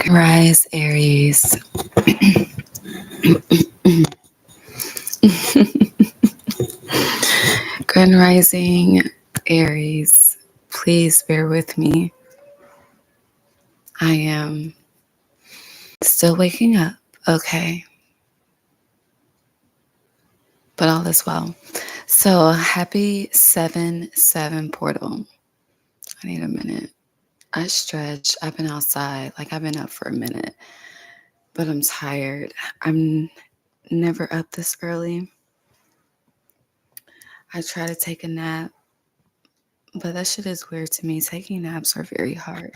Rise, Aries. Grand Rising, Aries. Please bear with me. I am still waking up, okay? But all is well. So, happy 7/7 portal. I need a minute. I stretched. I've been outside. I've been up for a minute, but I'm tired. I'm never up this early. I try to take a nap, but that shit is weird to me. Taking naps are very hard.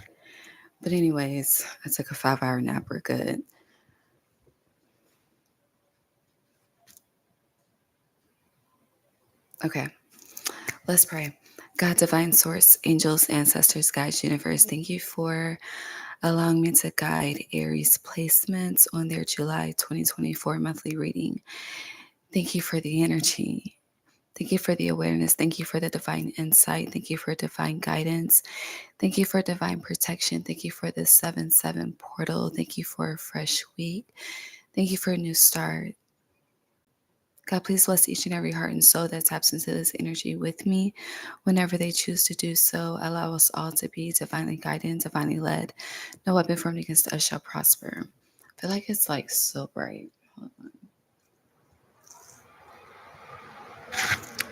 But anyways, I took a 5-hour nap. We're good. Okay, let's pray. God, divine source, angels, ancestors, guides, universe, thank you for allowing me to guide Aries placements on their July 2024 monthly reading. Thank you for the energy. Thank you for the awareness. Thank you for the divine insight. Thank you for divine guidance. Thank you for divine protection. Thank you for this 7/7 portal. Thank you for a fresh week. Thank you for a new start. God, please bless each and every heart and soul that taps into this energy with me whenever they choose to do so. Allow us all to be divinely guided, divinely led. No weapon formed against us shall prosper. I feel like it's so bright. Hold on.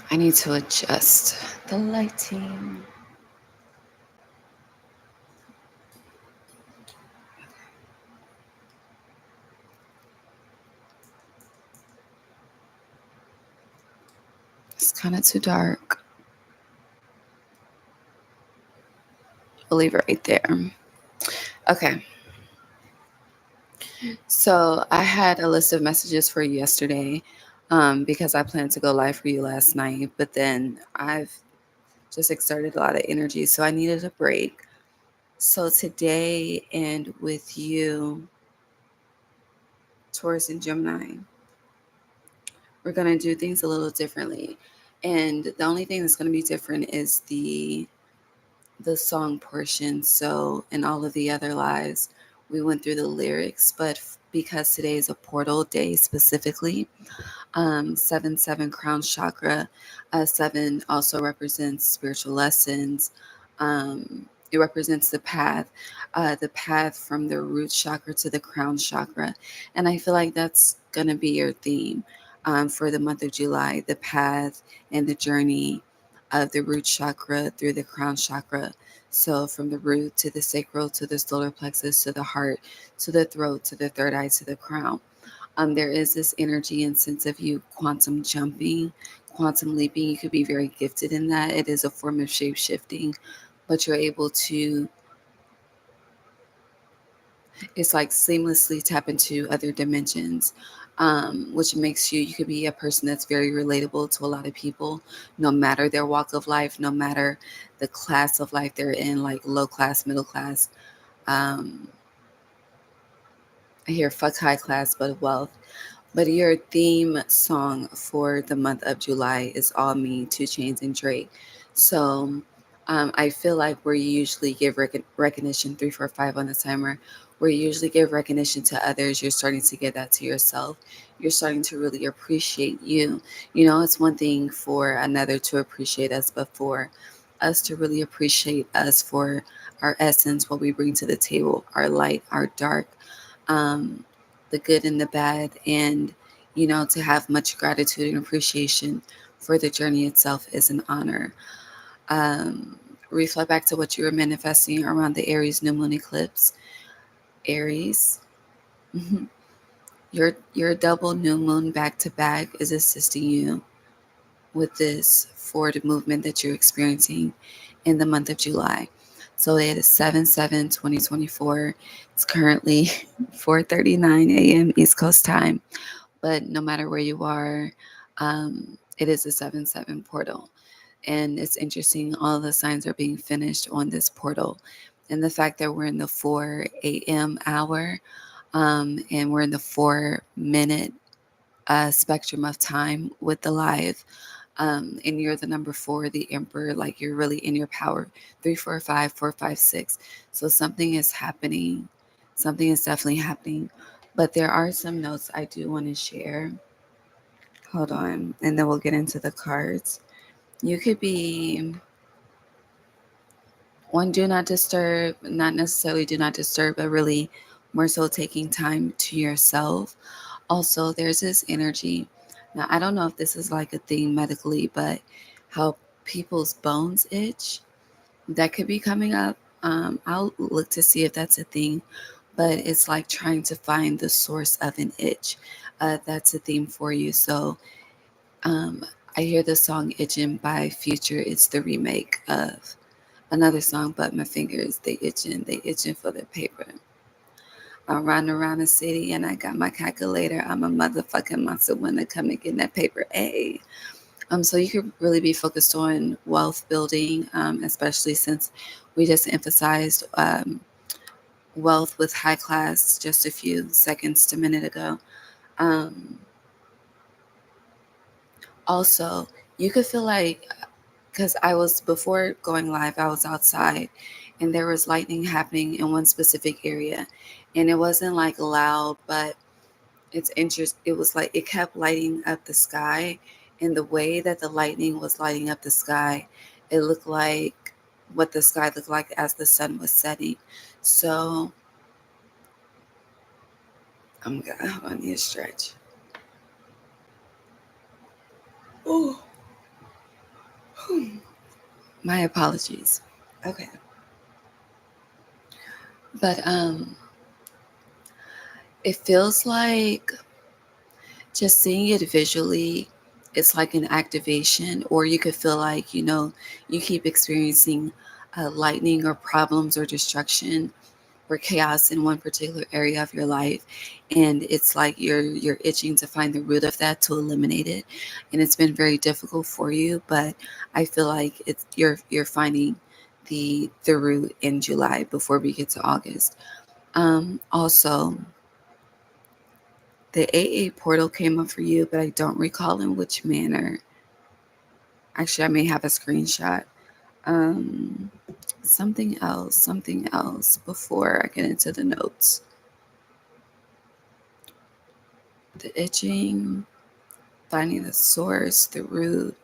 I need to adjust the lighting. It's kind of too dark. I'll leave it right there. Okay. So I had a list of messages for you yesterday because I planned to go live for you last night, but then I've just exerted a lot of energy, so I needed a break. So today, and with you, Taurus and Gemini, we're going to do things a little differently. And the only thing that's going to be different is the song portion. So in all of the other lives, we went through the lyrics, but because today is a portal day specifically, 7/7 crown chakra, 7 also represents spiritual lessons. It represents the path from the root chakra to the crown chakra. And I feel like that's going to be your theme for the month of July, the path and the journey of the root chakra through the crown chakra. So from the root to the sacral to the solar plexus to the heart to the throat to the third eye to the crown. There is this energy and sense of you quantum jumping, quantum leaping. You could be very gifted in that. It is a form of shape shifting, but you're able to, it's like seamlessly tap into other dimensions, which makes you could be a person that's very relatable to a lot of people, no matter their walk of life, no matter the class of life they're in, like low class, middle class. Um, I hear fuck high class, but wealth. But your theme song for the month of July is All Me, 2 Chainz, and Drake. So I feel like where you usually give recognition, 345 on the timer, where you usually give recognition to others, you're starting to give that to yourself. You're starting to really appreciate you. You know, it's one thing for another to appreciate us, but for us to really appreciate us for our essence, what we bring to the table, our light, our dark, um, the good and the bad, and to have much gratitude and appreciation for the journey itself is an honor. Um, Reflect back to what you were manifesting around the Aries new moon eclipse. Aries, your double new moon back to back is assisting you with this forward movement that you're experiencing in the month of July. So it is 7/7/2024. It's currently 4:39 a.m. East Coast time. But no matter where you are, it is a 7/7 portal. And it's interesting, all the signs are being finished on this portal. And the fact that we're in the 4 a.m. hour, and we're in the 4-minute spectrum of time with the live, and you're the number 4, the emperor, like you're really in your power. 3, 4, 5, 4, 5, 6. So something is happening Something is definitely happening. But there are some notes I do want to share. Hold on, and then we'll get into the cards. You could be one, do not disturb, not necessarily do not disturb, but really more so taking time to yourself. Also, there's this energy. Now, I don't know if this is like a thing medically, but how people's bones itch, that could be coming up. I'll look to see if that's a thing, but it's like trying to find the source of an itch. That's a theme for you. So um, I hear the song Itching by Future. It's the remake of another song, but my fingers, they itching for the paper. I run around the city and I got my calculator. I'm a motherfucking monster when I come and get that paper A. So you could really be focused on wealth building, especially since we just emphasized wealth with high class just a few seconds to a minute ago. Um, Also, you could feel like, because I was, before going live, I was outside and there was lightning happening in one specific area. And it wasn't like loud, but it's interesting. It was like it kept lighting up the sky. And the way that the lightning was lighting up the sky, it looked like what the sky looked like as the sun was setting. So I'm gonna hold on, need a stretch. Oh, my apologies. Okay. But it feels like just seeing it visually, it's like an activation, or you could feel like, you keep experiencing lightning or problems or destruction or chaos in one particular area of your life. And it's like you're itching to find the root of that to eliminate it. And it's been very difficult for you, but I feel like you're finding the root in July before we get to August. Also, the AA portal came up for you, but I don't recall in which manner. Actually, I may have a screenshot. Um, something else before I get into the notes. The itching, finding the source, the root,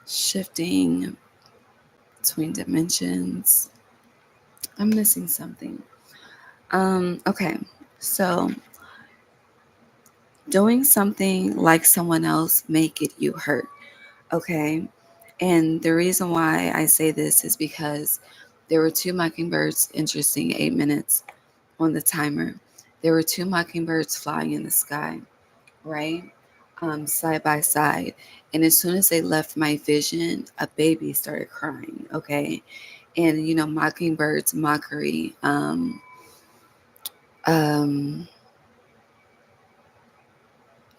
shifting between dimensions. I'm missing something. Okay, so doing something like someone else may get you hurt. Okay. And the reason why I say this is because there were two mockingbirds, interesting, 8 minutes on the timer. There were two mockingbirds flying in the sky, right? Side by side. And as soon as they left my vision, a baby started crying, okay? And, mockingbirds, mockery, um,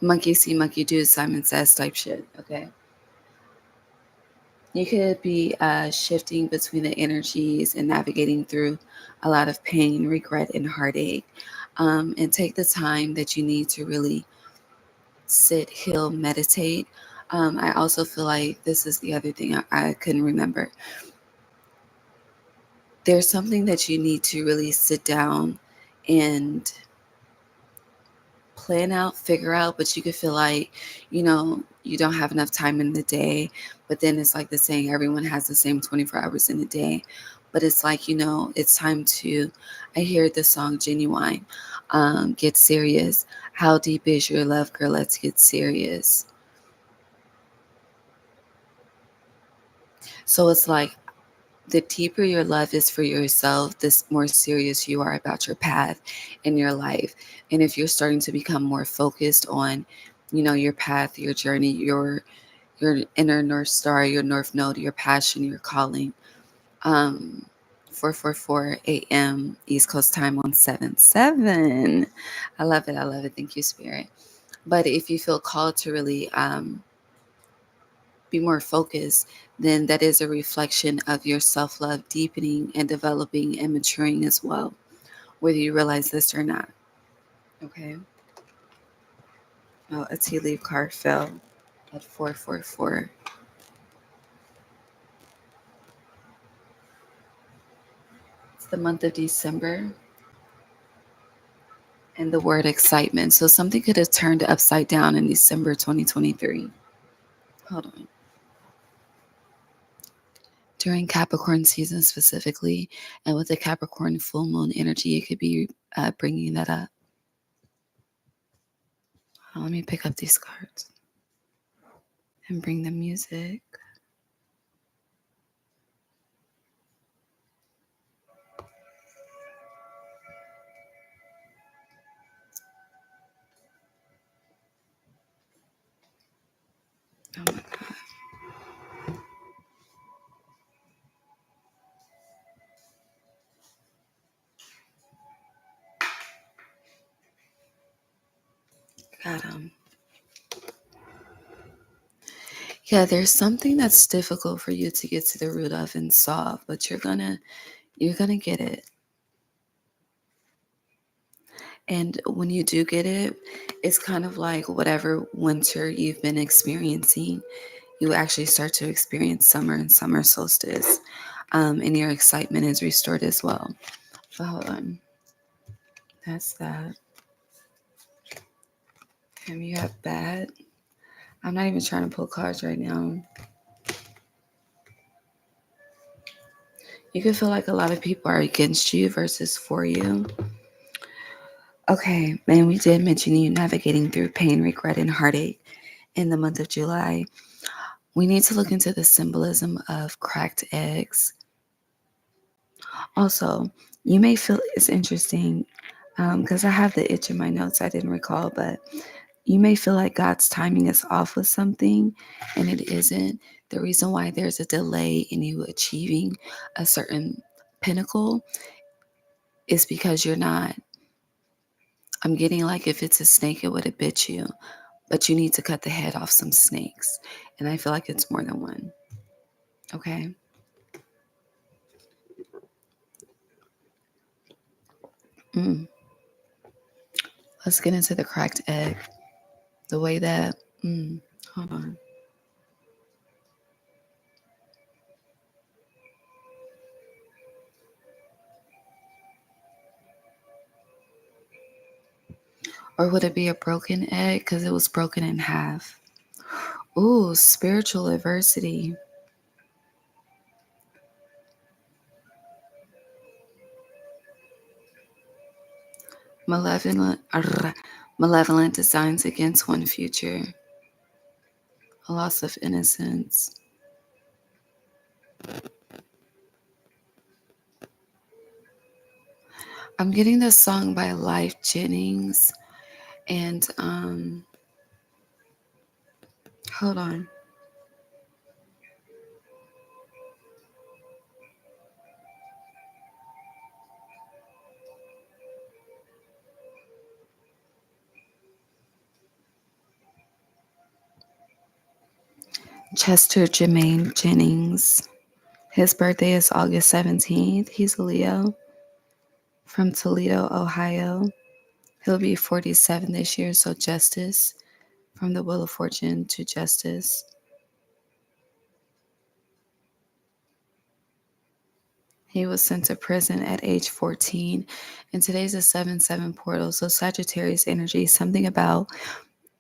monkey see, monkey do, Simon Says type shit, okay? You could be shifting between the energies and navigating through a lot of pain, regret, and heartache. And take the time that you need to really sit, heal, meditate. I also feel like this is the other thing I couldn't remember. There's something that you need to really sit down and plan out, figure out, but you could feel like, you don't have enough time in the day. But then it's like the saying, everyone has the same 24 hours in a day. But it's like, it's time to, I hear the song Genuine, Get Serious. How deep is your love, girl? Let's get serious. So it's like, the deeper your love is for yourself, the more serious you are about your path in your life. And if you're starting to become more focused on, your path, your journey, your inner North Star, your North Node, your passion, your calling, 4:44 a.m. East Coast time on 7/7. I love it. I love it. Thank you, Spirit. But if you feel called to really be more focused, then that is a reflection of your self love deepening and developing and maturing as well, whether you realize this or not. Okay. Oh, a tea leaf card fell at 4:44. It's the month of December. and the word excitement. So something could have turned upside down in December 2023. Hold on. During Capricorn season specifically, and with the Capricorn full moon energy, it could be bringing that up. Let me pick up these cards and bring the music. Oh my God. Got 'em. Yeah, there's something that's difficult for you to get to the root of and solve, but you're gonna get it. And when you do get it, it's kind of like whatever winter you've been experiencing, you actually start to experience summer and summer solstice. And your excitement is restored as well. But hold on. That's that. And you have bad. I'm not even trying to pull cards right now. You can feel like a lot of people are against you versus for you. Okay, and we did mention you navigating through pain, regret, and heartache in the month of July. We need to look into the symbolism of cracked eggs. Also, you may feel it's interesting because I have the itch in my notes I didn't recall, but you may feel like God's timing is off with something and it isn't. The reason why there's a delay in you achieving a certain pinnacle is because you're not. I'm getting like if it's a snake, it would have bit you, but you need to cut the head off some snakes. And I feel like it's more than one. Okay. Mm. Let's get into the cracked egg. The way that, hold on. Or would it be a broken egg because it was broken in half? Ooh, spiritual adversity. Malevolent designs against one future. A loss of innocence. I'm getting this song by Life Jennings. And hold on. Chester Jermaine Jennings. His birthday is August 17th. He's a Leo from Toledo, Ohio. He'll be 47 this year, so justice. From the Wheel of Fortune to justice. He was sent to prison at age 14. And today's a 7-7 portal. So Sagittarius energy, something about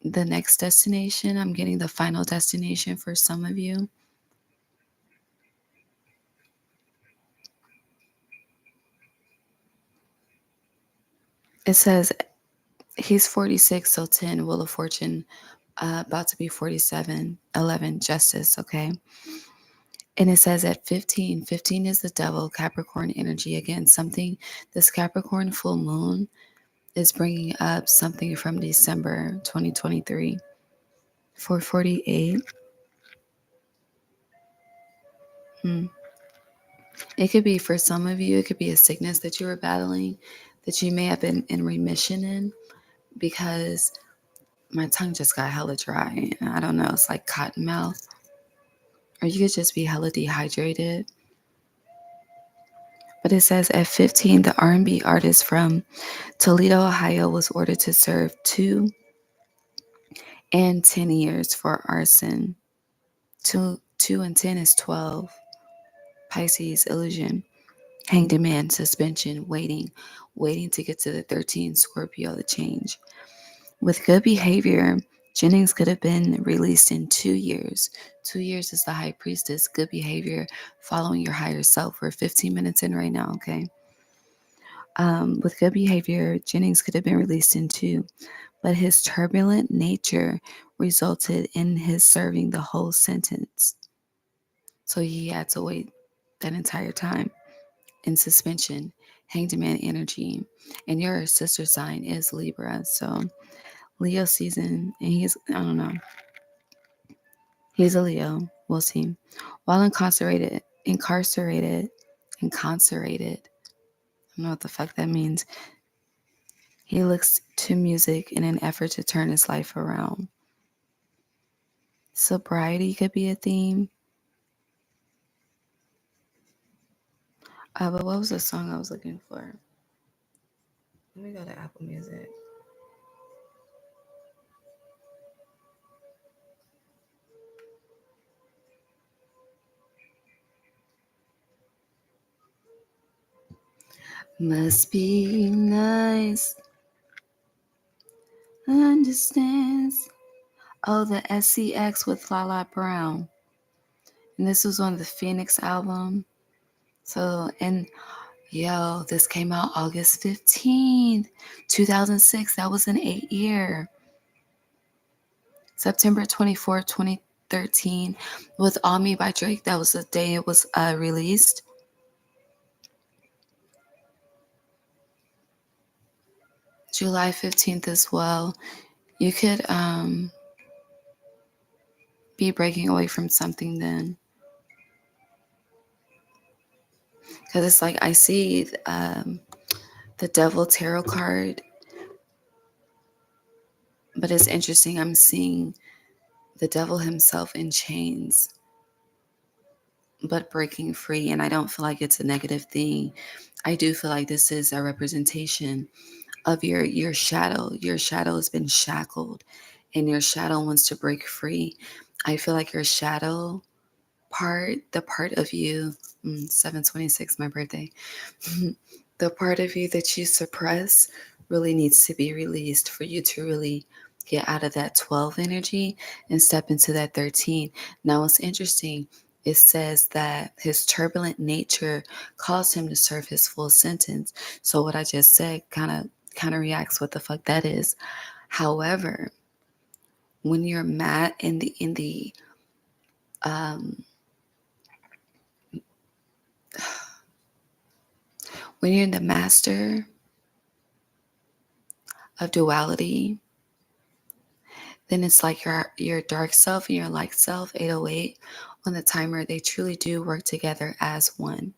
the next destination. I'm getting the final destination for some of you. It says he's 46, so 10, Wheel of Fortune, about to be 47, 11, Justice, okay? And it says at 15, 15 is the devil, Capricorn energy. Again, something, this Capricorn full moon is bringing up something from December 2023. 448. It could be for some of you, it could be a sickness that you were battling that you may have been in remission in because my tongue just got hella dry. And I don't know, it's like cotton mouth. Or you could just be hella dehydrated. But it says at 15, the R&B artist from Toledo, Ohio was ordered to serve 2 and 10 years for arson. 2 and 10 is 12. Pisces, illusion. Hanged Man, suspension, waiting to get to the 13 Scorpio, the change. With good behavior, Jennings could have been released in 2 years. 2 years is the high priestess. Good behavior, following your higher self. We're 15 minutes in right now, okay? With good behavior, Jennings could have been released in two, but his turbulent nature resulted in his serving the whole sentence. So he had to wait that entire time in suspension. Hanged Man energy. And your sister sign is Libra. So Leo season, and I don't know, he's a Leo. We'll see. While incarcerated, I don't know what the fuck that means. He looks to music in an effort to turn his life around. Sobriety could be a theme. But what was the song I was looking for? Let me go to Apple Music. Must be nice. Understands. Oh, the SCX with Lala Brown. And this was on the Phoenix album. So, and yo, this came out August 15th, 2006. That was an 8 year. September 24th, 2013, with All Me by Drake. That was the day it was released. July 15th as well. You could be breaking away from something then. Because it's like I see the Devil Tarot card, but it's interesting. I'm seeing the devil himself in chains, but breaking free. And I don't feel like it's a negative thing. I do feel like this is a representation of your shadow. Your shadow has been shackled and your shadow wants to break free. I feel like your shadow part, the part of you, 7/26, my birthday, the part of you that you suppress really needs to be released for you to really get out of that 12 energy and step into that 13. Now, what's interesting, it says that his turbulent nature caused him to serve his full sentence. So what I just said kind of reacts what the fuck that is. However, when you're mad in the when you're in the master of duality, then it's like your dark self and your light self, 808, on the timer, they truly do work together as one.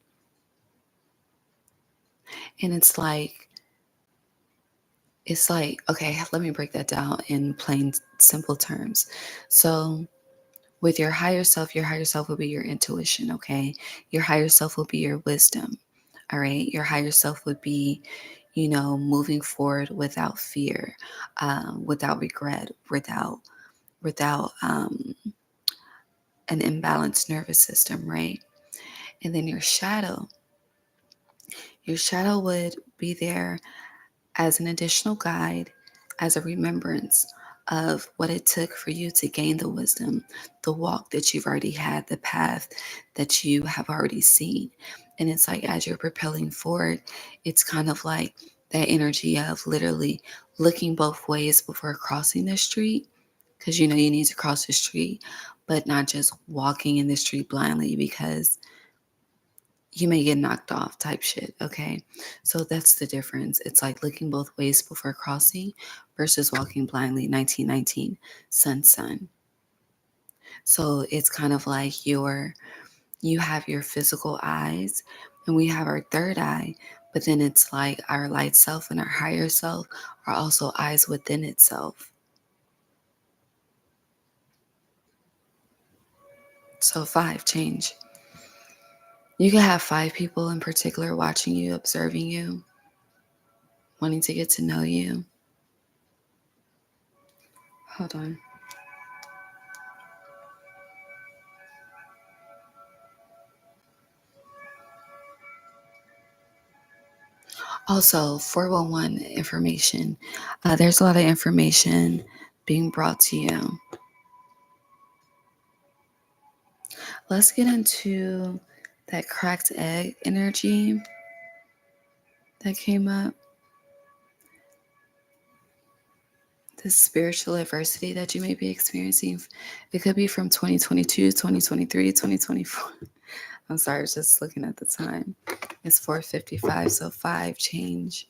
And it's like, okay, let me break that down in plain, simple terms. So with your higher self will be your intuition, okay? Your higher self will be your wisdom, all right? Your higher self would be, moving forward without fear, without regret, without an imbalanced nervous system, right? And then your shadow would be there as an additional guide, as a remembrance of what it took for you to gain the wisdom, the walk that you've already had, the path that you have already seen. And it's like as you're propelling forward, it's kind of like that energy of literally looking both ways before crossing the street, because you need to cross the street, but not just walking in the street blindly because you may get knocked off type shit, okay? So that's the difference. It's like looking both ways before crossing versus walking blindly, 1919, sun. So it's kind of like you have your physical eyes and we have our third eye, but then it's like our light self and our higher self are also eyes within itself. So 5, change. You can have 5 people in particular watching you, observing you, wanting to get to know you. Hold on. Also, 411 information. There's a lot of information being brought to you. Let's get into that cracked egg energy that came up. This spiritual adversity that you may be experiencing. It could be from 2022, 2023, 2024. I'm sorry, I was just looking at the time. It's 4:55, so 5 change.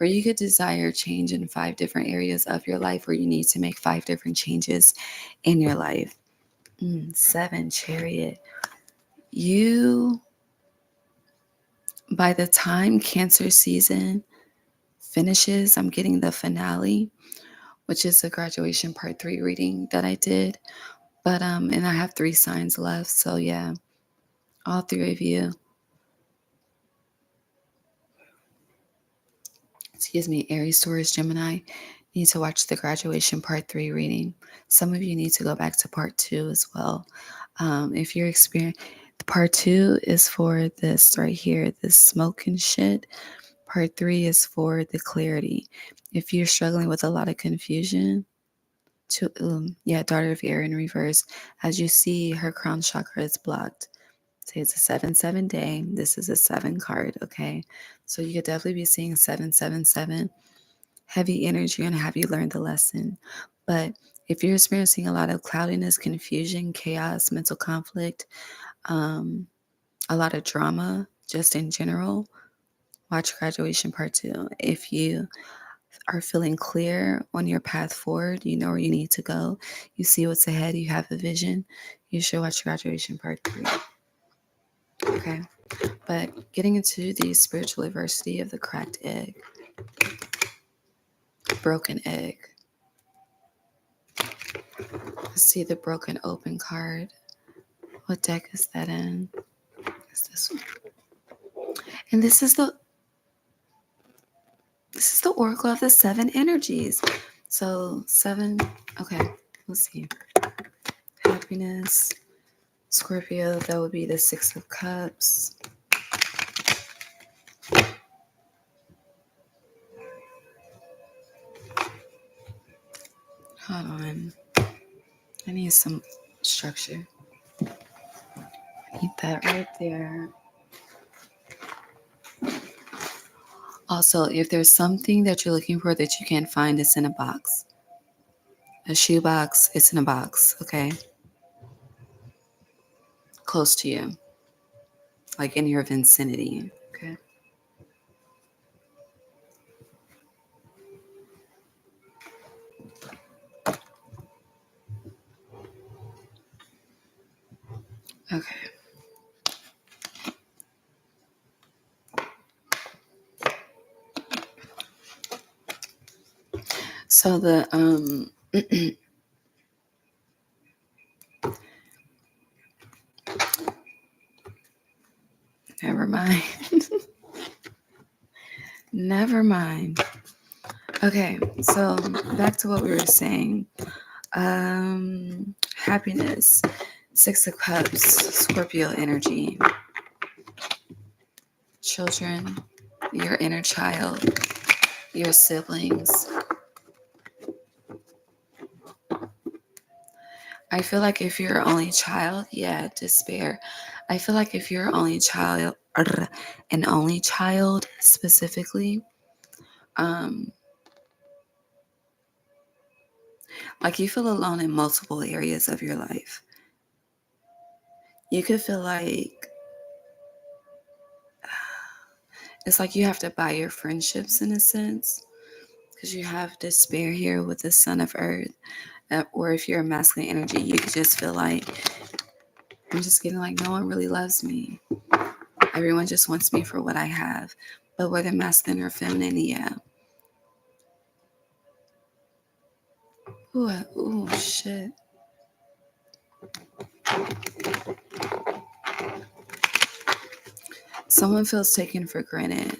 Or you could desire change in 5 different areas of your life, or you need to make 5 different changes in your life. 7 chariot. You, by the time Cancer season finishes, I'm getting the finale, which is the graduation part 3 reading that I did. But and I have 3 signs left. So yeah, all 3 of you. Aries, Taurus, Gemini, need to watch the graduation part 3 reading. Some of you need to go back to part 2 as well. If you're experiencing, part 2 is for this right here, this smoke and shit. Part 3 is for the clarity. If you're struggling with a lot of confusion, Daughter of Air in reverse. As you see, her crown chakra is blocked. Say it's a 7/7 day. This is a 7 card, okay? So you could definitely be seeing 777. Heavy energy and have you learned the lesson. But if you're experiencing a lot of cloudiness, confusion, chaos, mental conflict, a lot of drama, just in general, watch graduation part 2. If you are feeling clear on your path forward, you know where you need to go, you see what's ahead, you have a vision, you should watch graduation part 3. Okay, but getting into the spiritual adversity of the cracked egg, broken egg. Let's see the broken open card. What deck is that in? It's this one. And this is the oracle of the 7 energies. So 7, okay, let's see. Happiness, Scorpio, that would be the 6 of Cups. Hold on. I need some structure. I need that right there. Also, if there's something that you're looking for that you can't find, it's in a box. A shoe box, it's in a box, okay? Close to you. Like in your vicinity, okay? Okay. So the never mind. Never mind. Okay, so back to what we were saying. Happiness, 6 of Cups, Scorpio energy. Children, your inner child, your siblings. I feel like if you're only child, yeah, despair. I feel like if you're only child, an only child specifically, like you feel alone in multiple areas of your life. You could feel like it's like you have to buy your friendships in a sense, because you have despair here with the Son of Earth. Or if you're a masculine energy, you could just feel like I'm just getting like no one really loves me. Everyone just wants me for what I have. But whether masculine or feminine, yeah. Ooh, shit. Someone feels taken for granted.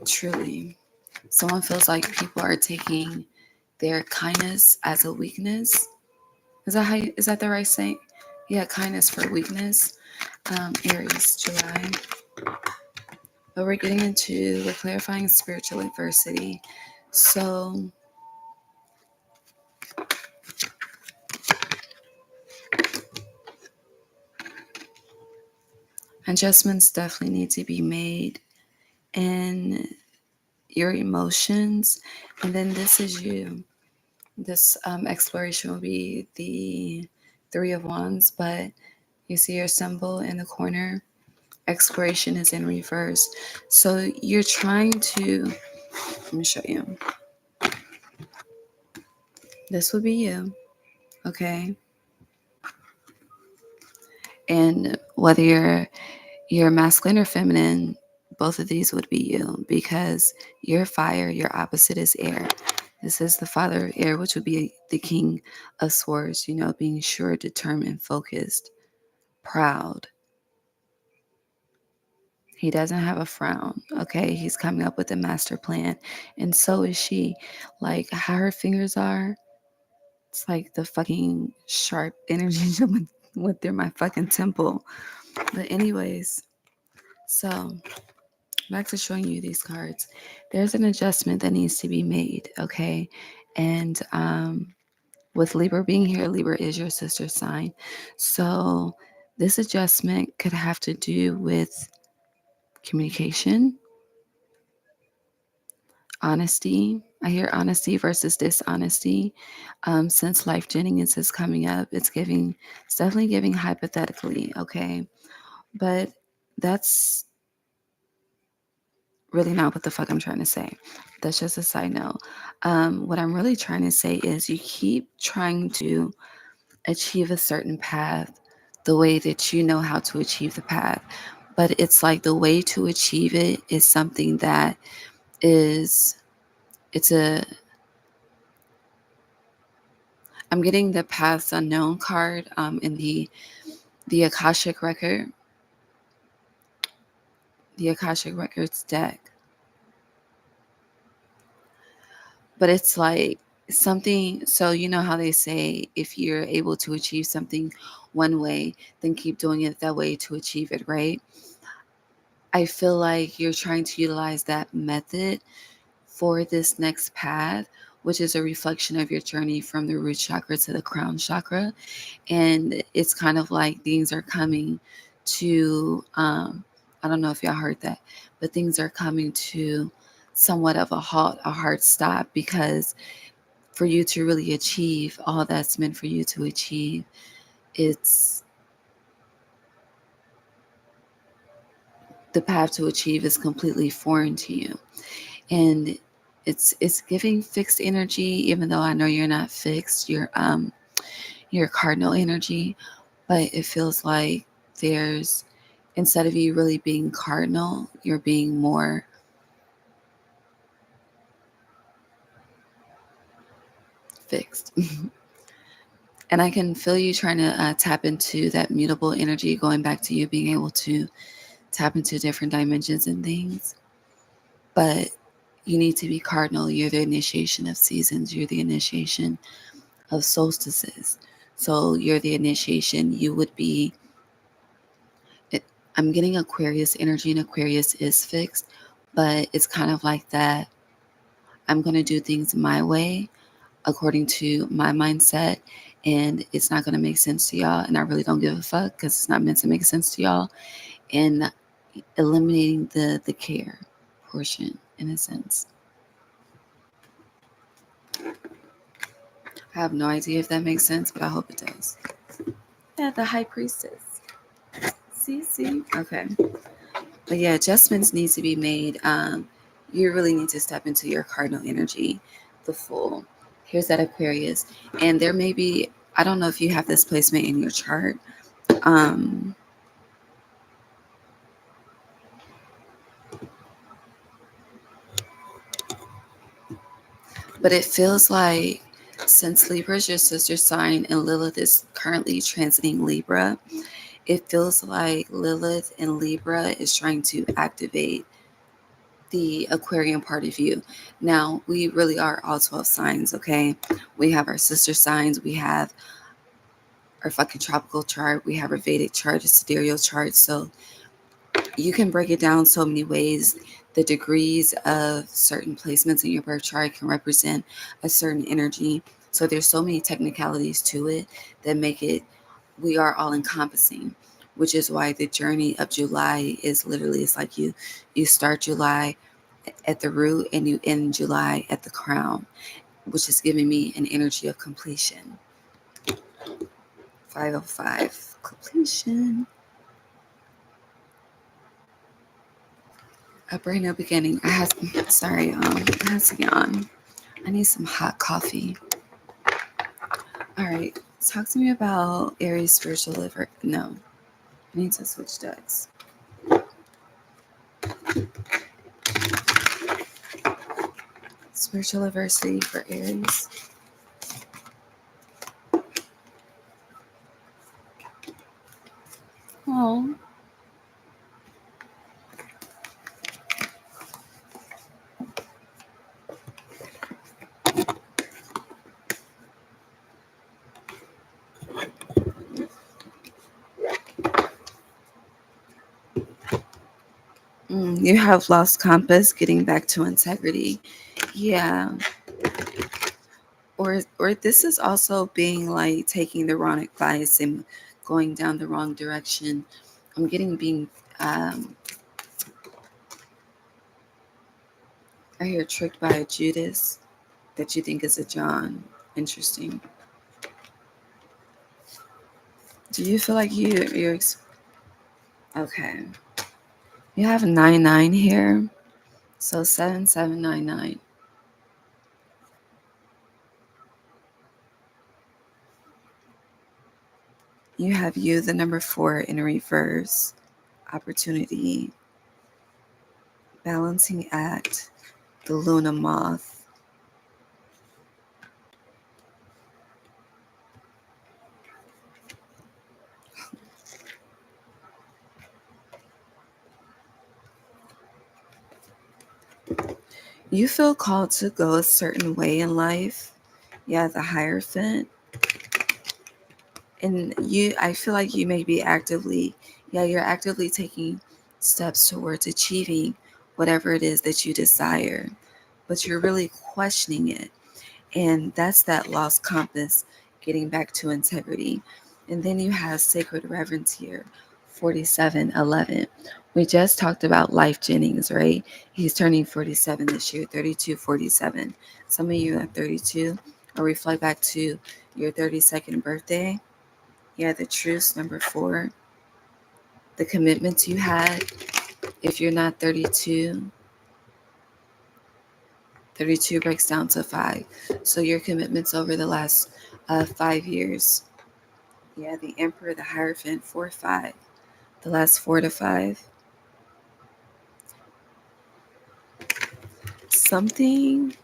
Truly. Someone feels like people are taking their kindness as a weakness. Is that the right saying? Yeah, kindness for weakness. Aries, July. But we're clarifying spiritual adversity. So adjustments definitely need to be made in your emotions. And then this is you. This exploration will be the Three of Wands, but you see your symbol in the corner. Exploration is in reverse. So you're trying to, let me show you. This would be you, okay? And whether you're masculine or feminine, both of these would be you, because you're fire, your opposite is air. This is the father of air, which would be the king of swords, being sure, determined, focused, proud. He doesn't have a frown, okay? He's coming up with a master plan. And so is she. Like, how her fingers are, it's like the fucking sharp energy went through my fucking temple. But anyways, so back to showing you these cards. There's an adjustment that needs to be made, okay? And with Libra being here, Libra is your sister sign. So this adjustment could have to do with communication, honesty. I hear honesty versus dishonesty. Since Life Jennings is coming up, it's definitely giving hypothetically, okay? But that's really not what the fuck I'm trying to say. That's just a side note. What I'm really trying to say is you keep trying to achieve a certain path the way that you know how to achieve the path. But it's like the way to achieve it is something that is, it's a, I'm getting the Paths Unknown card in the Akashic Record, the Akashic Records deck. But it's like something, so you know how they say if you're able to achieve something one way, then keep doing it that way to achieve it, right? I feel like you're trying to utilize that method for this next path, which is a reflection of your journey from the root chakra to the crown chakra. And it's kind of like things are coming to, I don't know if y'all heard that, but things are coming to somewhat of a halt, a hard stop, because for you to really achieve all that's meant for you to achieve, it's the path to achieve is completely foreign to you. And it's giving fixed energy, even though I know you're not fixed, you're cardinal energy, but it feels like there's, instead of you really being cardinal, you're being more fixed. And I can feel you trying to tap into that mutable energy, going back to you being able to tap into different dimensions and things. But you need to be cardinal. You're the initiation of seasons. You're the initiation of solstices. So you're the initiation. You would be, I'm getting Aquarius energy, and Aquarius is fixed, but it's kind of like that. I'm going to do things my way according to my mindset, and it's not going to make sense to y'all. And I really don't give a fuck because it's not meant to make sense to y'all. And eliminating the care portion in a sense. I have no idea if that makes sense, but I hope it does. Yeah, the high priestess. See? Okay. But yeah, adjustments need to be made. You really need to step into your cardinal energy, the full. Here's that Aquarius. And there may be, I don't know if you have this placement in your chart. But it feels like since Libra is your sister sign and Lilith is currently transiting Libra, it feels like Lilith and Libra is trying to activate the Aquarian part of you. Now, we really are all 12 signs, okay? We have our sister signs, we have our fucking tropical chart, we have our Vedic chart, a sidereal chart. So you can break it down so many ways. The degrees of certain placements in your birth chart can represent a certain energy. So there's so many technicalities to it that make it, we are all encompassing, which is why the journey of July is literally, it's like you start July at the root and you end July at the crown, which is giving me an energy of completion. 505, completion. A brand new beginning. I had, sorry, I had to yawn. I need some hot coffee. All right, talk to me about Aries spiritual liver. No, I need to switch decks. Spiritual adversity for Aries. Oh, you have lost compass, getting back to integrity. Yeah. Or this is also being like taking the wrong advice and going down the wrong direction. I'm getting being I hear tricked by a Judas that you think is a John. Interesting. Do you feel like okay? You have 99 here, so 7799. You have you, the number 4 in reverse. Opportunity, balancing act, the Luna moth. You feel called to go a certain way in life. Yeah, the Hierophant. And I feel like you may be actively, yeah, you're actively taking steps towards achieving whatever it is that you desire, but you're really questioning it. And that's that lost compass, getting back to integrity. And then you have sacred reverence here, 4711. We just talked about Life Jennings, right? He's turning 47 this year, 3247. Some of you are 32, or reflect back to your 32nd birthday. Yeah, the truce, number 4. The commitments you had. If you're not 32, 32 breaks down to 5. So your commitments over the last 5 years. Yeah, the Emperor, the Hierophant, 4, 5. The last 4 to 5. Something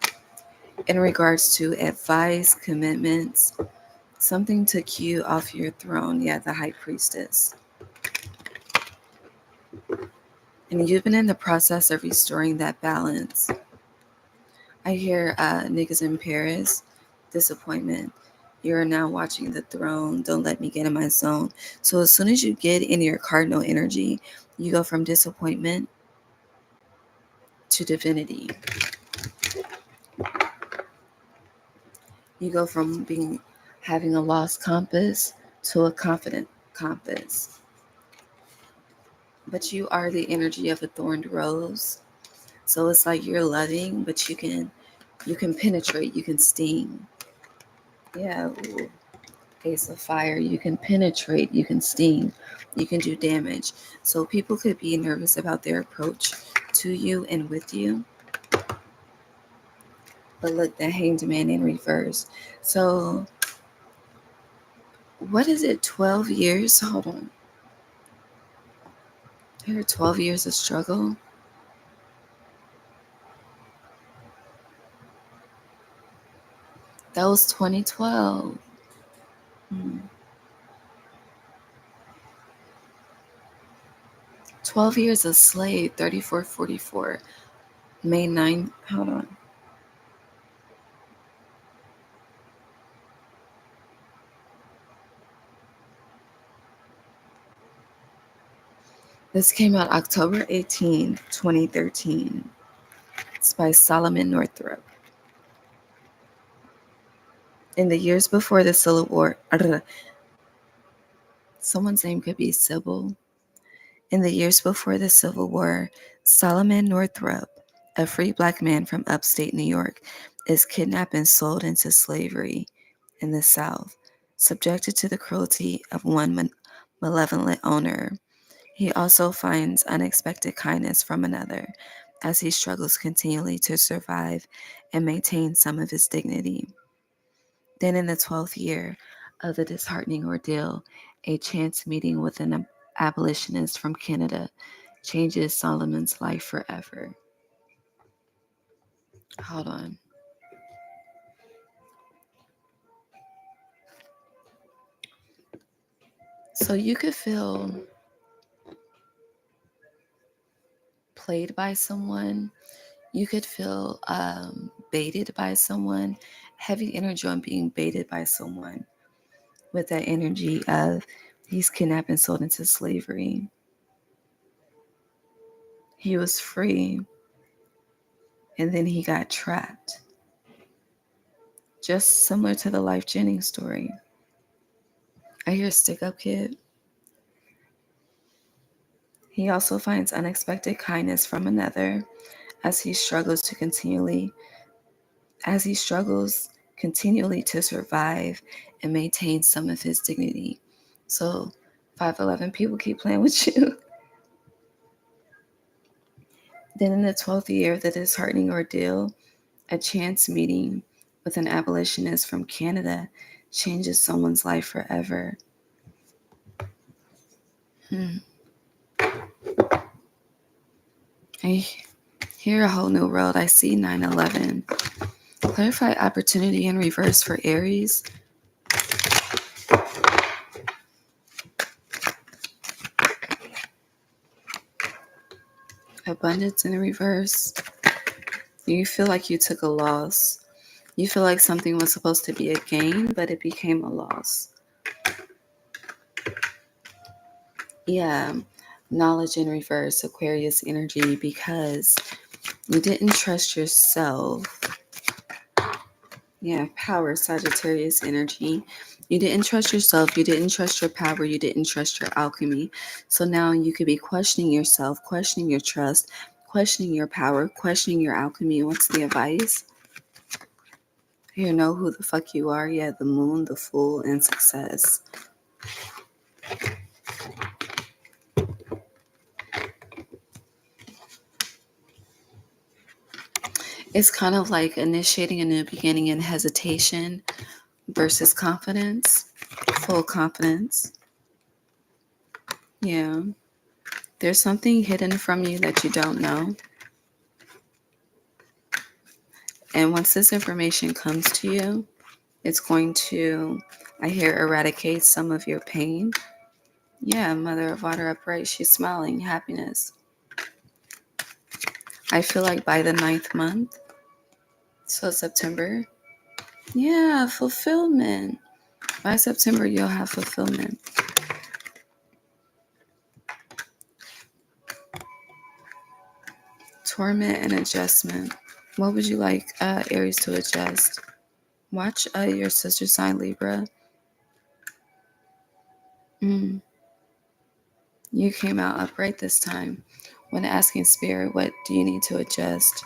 in regards to advice, commitments, something took you off your throne. Yeah, the High Priestess. And you've been in the process of restoring that balance. I hear niggas in Paris, disappointment. You're now watching the throne. Don't let me get in my zone. So as soon as you get in your cardinal energy, you go from disappointment to divinity. You go from having a lost compass to a confident compass. But you are the energy of a thorned rose. So it's like you're loving, but you can penetrate, you can sting. Yeah. Ooh. Ace of Fire, you can penetrate, you can sting, you can do damage. So people could be nervous about their approach to you and with you. But look, the Hanged Man in reverse. So what is it, 12 years? Hold on. There are 12 years of struggle. That was 2012. 12 years a slave, 3444. May 9th. Hold on. This came out October 18th, 2013. It's by Solomon Northrop. In the years before the Civil War, someone's name could be Sybil. In the years before the Civil War, Solomon Northrop, a free black man from upstate New York, is kidnapped and sold into slavery in the South, subjected to the cruelty of one malevolent owner. He also finds unexpected kindness from another as he struggles continually to survive and maintain some of his dignity. Then, in the 12th year of the disheartening ordeal, a chance meeting with an abolitionist from Canada changes Solomon's life forever. Hold on. So you could feel played by someone. You could feel baited by someone. Heavy energy on being baited by someone with that energy of he's kidnapped and sold into slavery. He was free and then he got trapped. Just similar to the Life Jennings story. I hear Stick Up Kid. He also finds unexpected kindness from another as he struggles continually to survive and maintain some of his dignity. So 5'11" people keep playing with you. Then in the 12th year of the disheartening ordeal, a chance meeting with an abolitionist from Canada changes someone's life forever. I hear a whole new world. I see 9/11. Clarify opportunity in reverse for Aries. Abundance in reverse. You feel like you took a loss. You feel like something was supposed to be a gain, but it became a loss. Yeah, knowledge in reverse, Aquarius energy, because you didn't trust yourself. Yeah, power, Sagittarius energy. You didn't trust yourself. You didn't trust your power. You didn't trust your alchemy. So now you could be questioning yourself, questioning your trust, questioning your power, questioning your alchemy. What's the advice? You know who the fuck you are. Yeah, the moon, the fool, and success. It's kind of like initiating a new beginning in hesitation versus confidence, full confidence. Yeah. There's something hidden from you that you don't know. And once this information comes to you, it's going to, I hear, eradicate some of your pain. Yeah, Mother of Water upright, she's smiling, happiness. I feel like by the 9th month, so September, yeah, fulfillment. By September, you'll have fulfillment. Torment and adjustment. What would you like Aries to adjust? Watch your sister sign Libra. You came out upright this time. When asking Spirit, what do you need to adjust?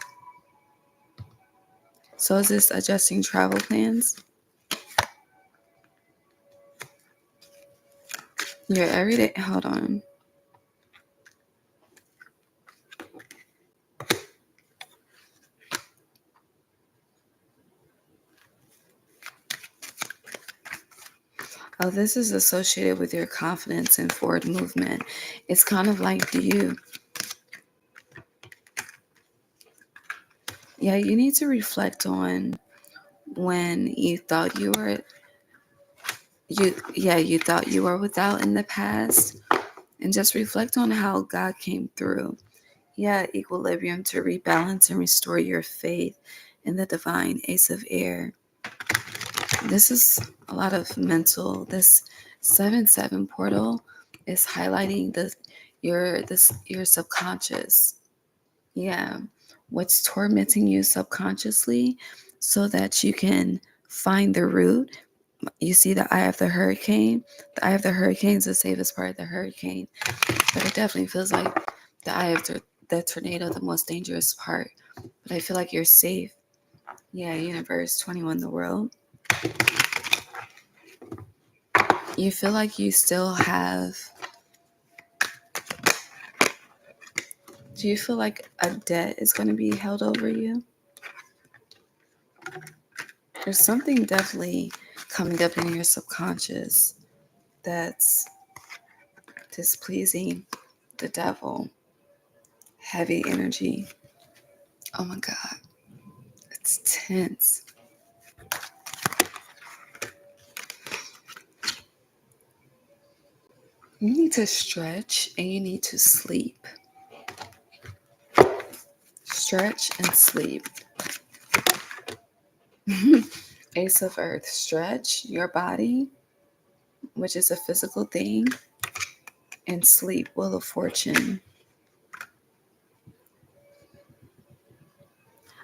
So is this adjusting travel plans? Your everyday, hold on. Oh, this is associated with your confidence and forward movement. It's kind of like, you need to reflect on when you thought you thought you were without in the past, and just reflect on how God came through. Yeah, equilibrium to rebalance and restore your faith in the divine. Ace of Air. This is a lot of mental. This 7/7 portal is highlighting your subconscious. Yeah. What's tormenting you subconsciously so that you can find the root. You see the eye of the hurricane. The eye of the hurricane is the safest part of the hurricane. But it definitely feels like the eye of the tornado, the most dangerous part. But I feel like you're safe. Yeah, universe, 21, the world. You feel like you still have. Do you feel like a debt is going to be held over you? There's something definitely coming up in your subconscious that's displeasing the devil. Heavy energy. Oh my God. It's tense. You need to stretch and you need to sleep. Stretch and sleep. Ace of Earth. Stretch your body, which is a physical thing, and sleep. Wheel of Fortune.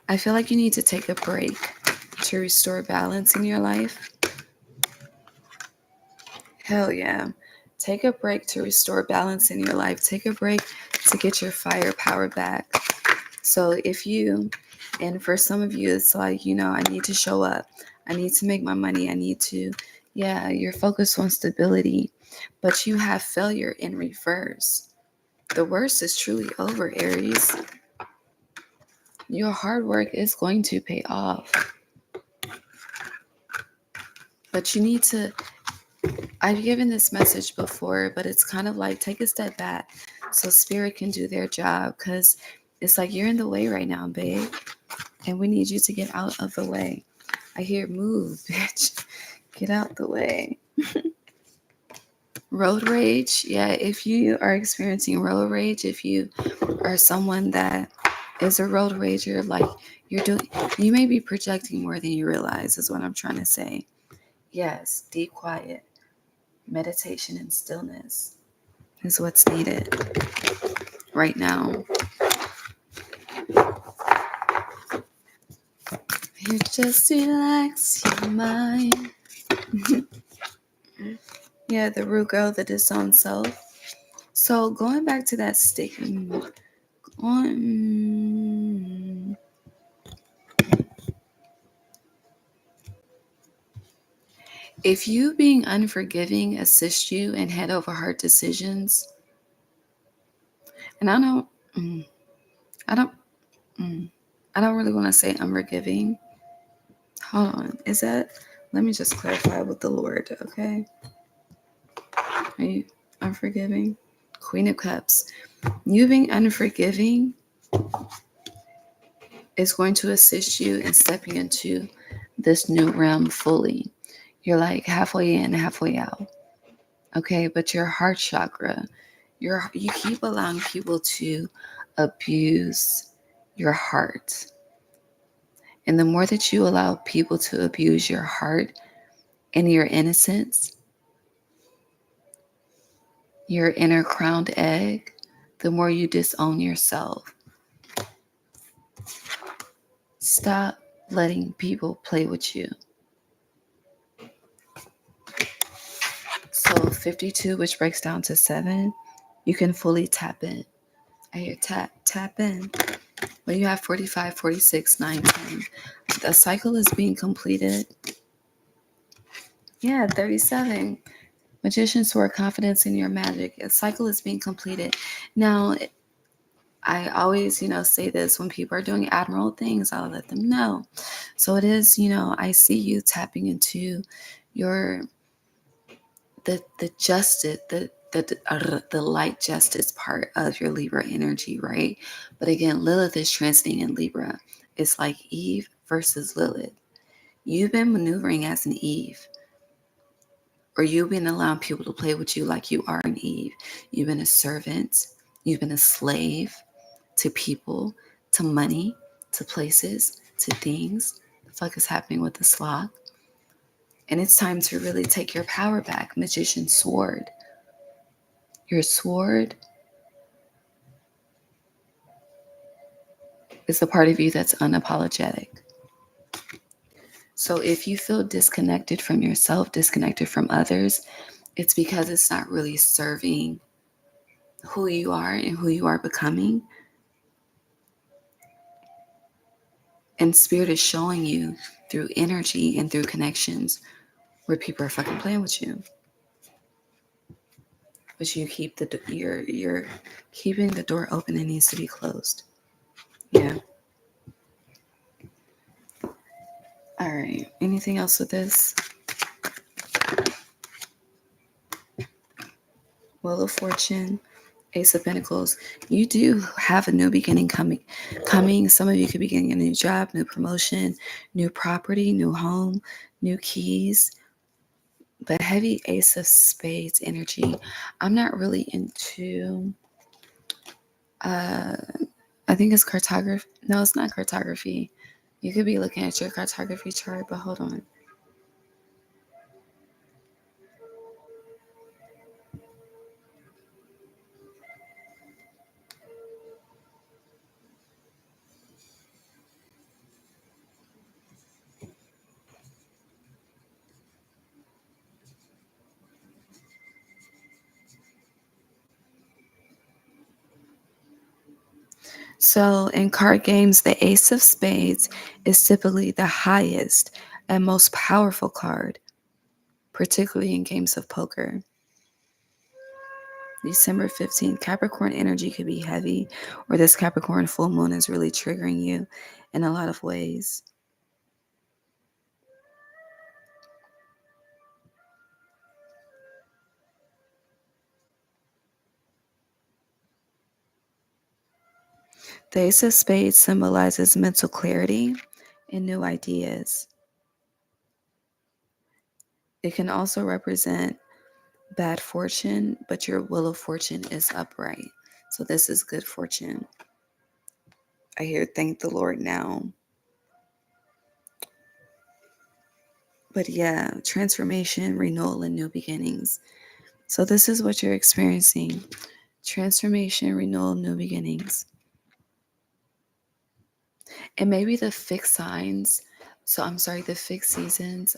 I feel like you need to take a break to restore balance in your life. Hell yeah. Take a break to restore balance in your life. Take a break to get your firepower back. So and for some of you, it's like, I need to show up. I need to make my money. I need to, you're focused on stability, but you have failure in reverse. The worst is truly over, Aries. Your hard work is going to pay off. But you need to, I've given this message before, but it's kind of like take a step back so spirit can do their job, because it's like you're in the way right now, babe. And we need you to get out of the way. I hear move, bitch. Get out the way. Road rage. Yeah, if you are experiencing road rage, if you are someone that is a road rager, like you may be projecting more than you realize, is what I'm trying to say. Yes, deep quiet, meditation and stillness is what's needed right now. You just relax your mind. Yeah, the root girl, the disowned self. So going back to that statement, if you being unforgiving assists you in head over heart decisions, and I don't really want to say unforgiving. Hold on, let me just clarify with the Lord, okay? Are you unforgiving? Queen of Cups. You being unforgiving is going to assist you in stepping into this new realm fully. You're like halfway in, halfway out. Okay, but your heart chakra, you keep allowing people to abuse your heart. And the more that you allow people to abuse your heart and your innocence, your inner crowned egg, the more you disown yourself. Stop letting people play with you. So 52, which breaks down to 7, you can fully tap in. I hear tap in. When you have 45, 46, 9, 10, the cycle is being completed. Yeah, 37. Magician's Sword, confidence in your magic. A cycle is being completed. Now, I always, say this when people are doing admiral things, I'll let them know. So it is, I see you tapping into the justice, the light justice part of your Libra energy, right? But again, Lilith is transiting in Libra. It's like Eve versus Lilith. You've been maneuvering as an Eve, or you've been allowing people to play with you like you are an Eve. You've been a servant. You've been a slave to people, to money, to places, to things. The fuck is happening with the sloth? And it's time to really take your power back. Magician's Sword. Your sword It's a part of you that's unapologetic. So if you feel disconnected from yourself, disconnected from others, it's because it's not really serving who you are and who you are becoming. And Spirit is showing you through energy and through connections where people are fucking playing with you. But you keep you're keeping the door open. It needs to be closed. Yeah. All right. Anything else with this? Wheel of Fortune, Ace of Pentacles. You do have a new beginning coming. Some of you could be getting a new job, new promotion, new property, new home, new keys. But heavy Ace of Spades energy. I'm not really into. I think it's cartography. No, it's not cartography. You could be looking at your cartography chart, but hold on. So in card games, the Ace of Spades is typically the highest and most powerful card, particularly in games of poker. December 15th, Capricorn energy could be heavy, or this Capricorn full moon is really triggering you in a lot of ways. The Ace of Spades symbolizes mental clarity and new ideas. It can also represent bad fortune, but your wheel of fortune is upright. So this is good fortune. I hear thank the Lord now. But yeah, transformation, renewal, and new beginnings. So this is what you're experiencing. Transformation, renewal, new beginnings. And maybe the fixed signs. The fixed seasons.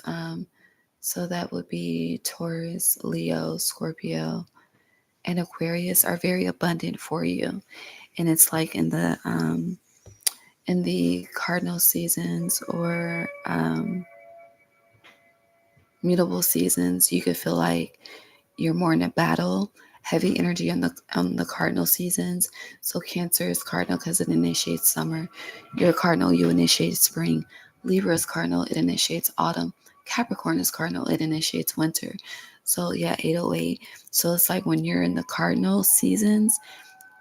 So that would be Taurus, Leo, Scorpio, and Aquarius are very abundant for you. And it's like in the cardinal seasons or mutable seasons, you could feel like you're more in a battle. Heavy energy on the cardinal seasons. So Cancer is cardinal because it initiates summer. You're cardinal, you initiate spring. Libra is cardinal, it initiates autumn. Capricorn is cardinal, it initiates winter. So yeah, 808. So it's like when you're in the cardinal seasons,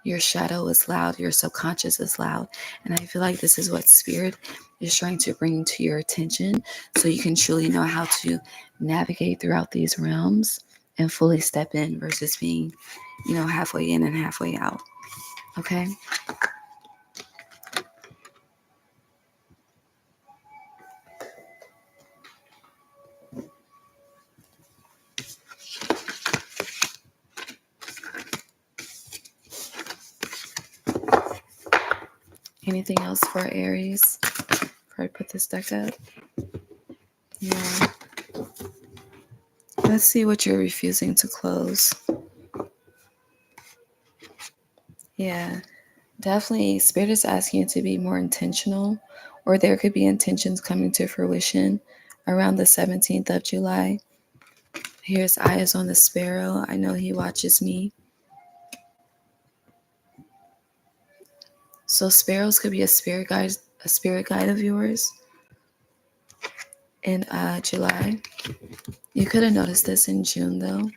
your shadow is loud, your subconscious is loud. And I feel like this is what Spirit is trying to bring to your attention so you can truly know how to navigate throughout these realms and fully step in versus being, halfway in and halfway out. Okay? Anything else for Aries before I put this deck up? Yeah. Let's see what you're refusing to close. Yeah. Definitely, Spirit is asking you to be more intentional, or there could be intentions coming to fruition around the 17th of July. Here's eyes on the sparrow. I know he watches me. So sparrows could be a spirit guide of yours in July. You could have noticed this in June though.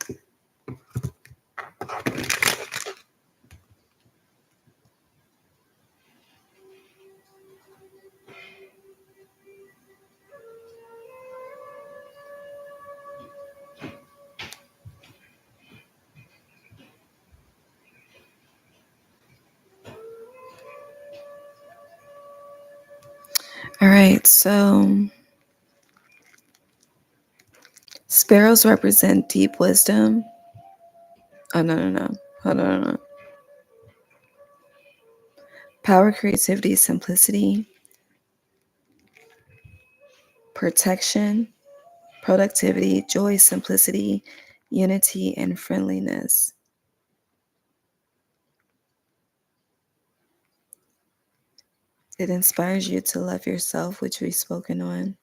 All right, so sparrows represent deep wisdom. Oh, no. Hold on. Power, creativity, simplicity, protection, productivity, joy, simplicity, unity, and friendliness. It inspires you to love yourself, which we've spoken on.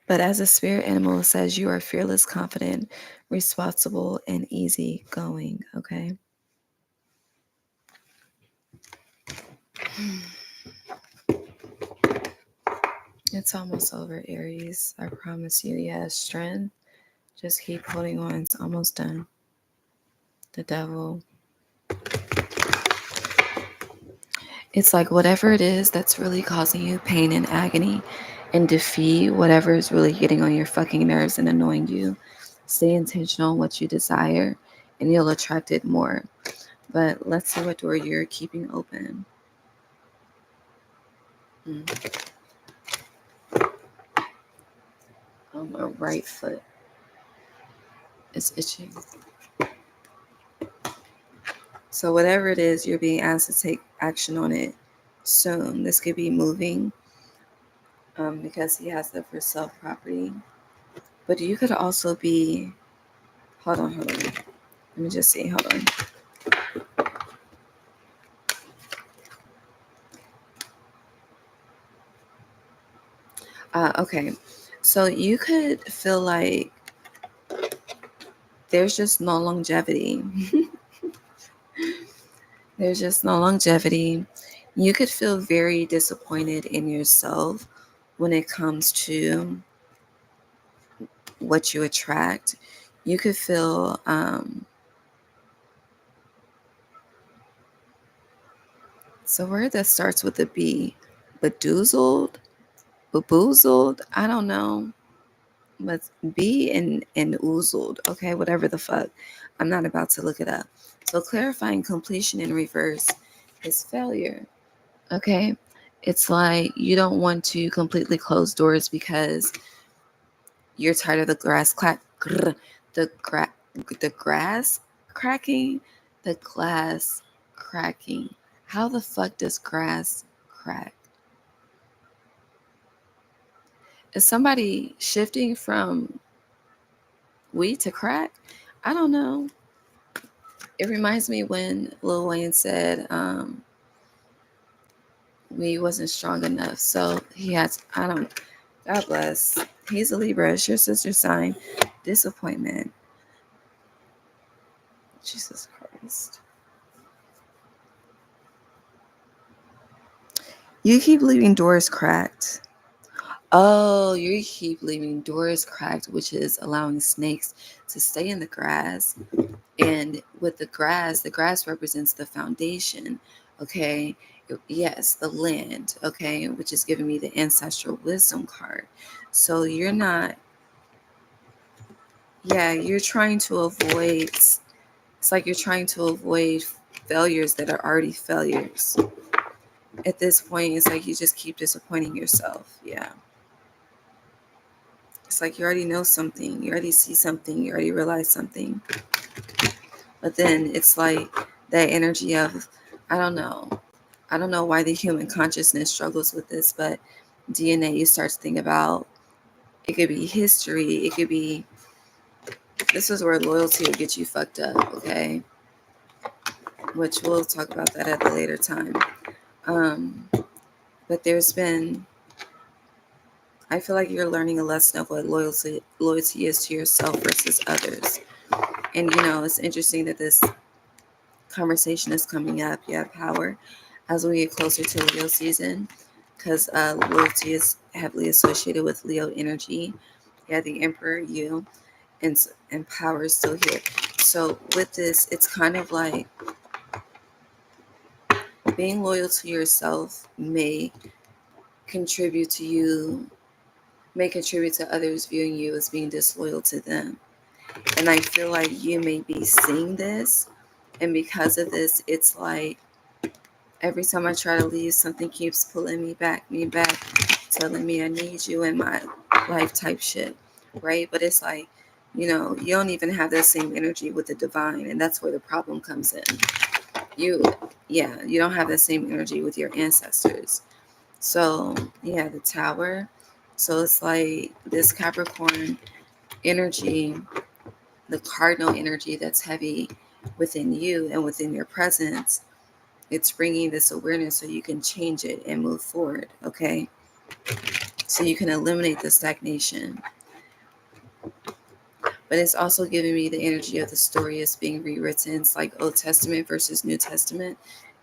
But as a spirit animal, it says you are fearless, confident, responsible, and easygoing. Okay. It's almost over, Aries. I promise you. Yeah, strength. Just keep holding on. It's almost done. The devil. It's like whatever it is that's really causing you pain and agony and defeat whatever is really getting on your fucking nerves and annoying you. Stay intentional on what you desire and you'll attract it more. But let's see what door you're keeping open. My right foot is itching. So whatever it is, you're being asked to take action on it soon. This could be moving because he has the for self property. But you could also be, hold on. Let me just see, hold on. Okay, so you could feel like there's just no longevity. There's just no longevity. You could feel very disappointed in yourself when it comes to what you attract. You could feel it's a word that starts with a B. Bedoozled, baboozled, I don't know. But B and oozled, okay, whatever the fuck. I'm not about to look it up. So clarifying completion in reverse is failure. Okay. It's like you don't want to completely close doors because you're tired of the the grass cracking, the glass cracking. How the fuck does grass crack? Is somebody shifting from weed to crack? I don't know. It reminds me when Lil Wayne said weed wasn't strong enough. So he has, I don't, God bless. He's a Libra. It's your sister's sign. Disappointment. Jesus Christ. You keep leaving doors cracked. Oh, you keep leaving doors cracked, which is allowing snakes to stay in the grass. And with the grass represents the foundation. Okay. Yes, the land. Okay. Which is giving me the ancestral wisdom card. So you're not, yeah, you're trying to avoid, it's like you're trying to avoid failures that are already failures. At this point, it's like you just keep disappointing yourself. Yeah. It's like you already know something, you already see something, you already realize something. But then it's like that energy of, I don't know. I don't know why the human consciousness struggles with this, but DNA, you start to think about, it could be history, it could be, this is where loyalty will get you fucked up, okay? Which we'll talk about that at a later time. But there's been, I feel like you're learning a lesson of what loyalty is to yourself versus others. And it's interesting that this conversation is coming up. You have power as we get closer to Leo season, because loyalty is heavily associated with Leo energy. You have the Emperor, you, and power is still here. So with this, it's kind of like being loyal to yourself may contribute to others viewing you as being disloyal to them. And I feel like you may be seeing this, and because of this, it's like every time I try to leave, something keeps pulling me back, telling me I need you in my life type shit, right? But it's like, you don't even have that same energy with the divine, and that's where the problem comes in. You don't have the same energy with your ancestors. So the Tower. So it's like this Capricorn energy, the cardinal energy that's heavy within you and within your presence. It's bringing this awareness so you can change it and move forward, okay? So you can eliminate the stagnation. But it's also giving me the energy of the story is being rewritten. It's like Old Testament versus New Testament.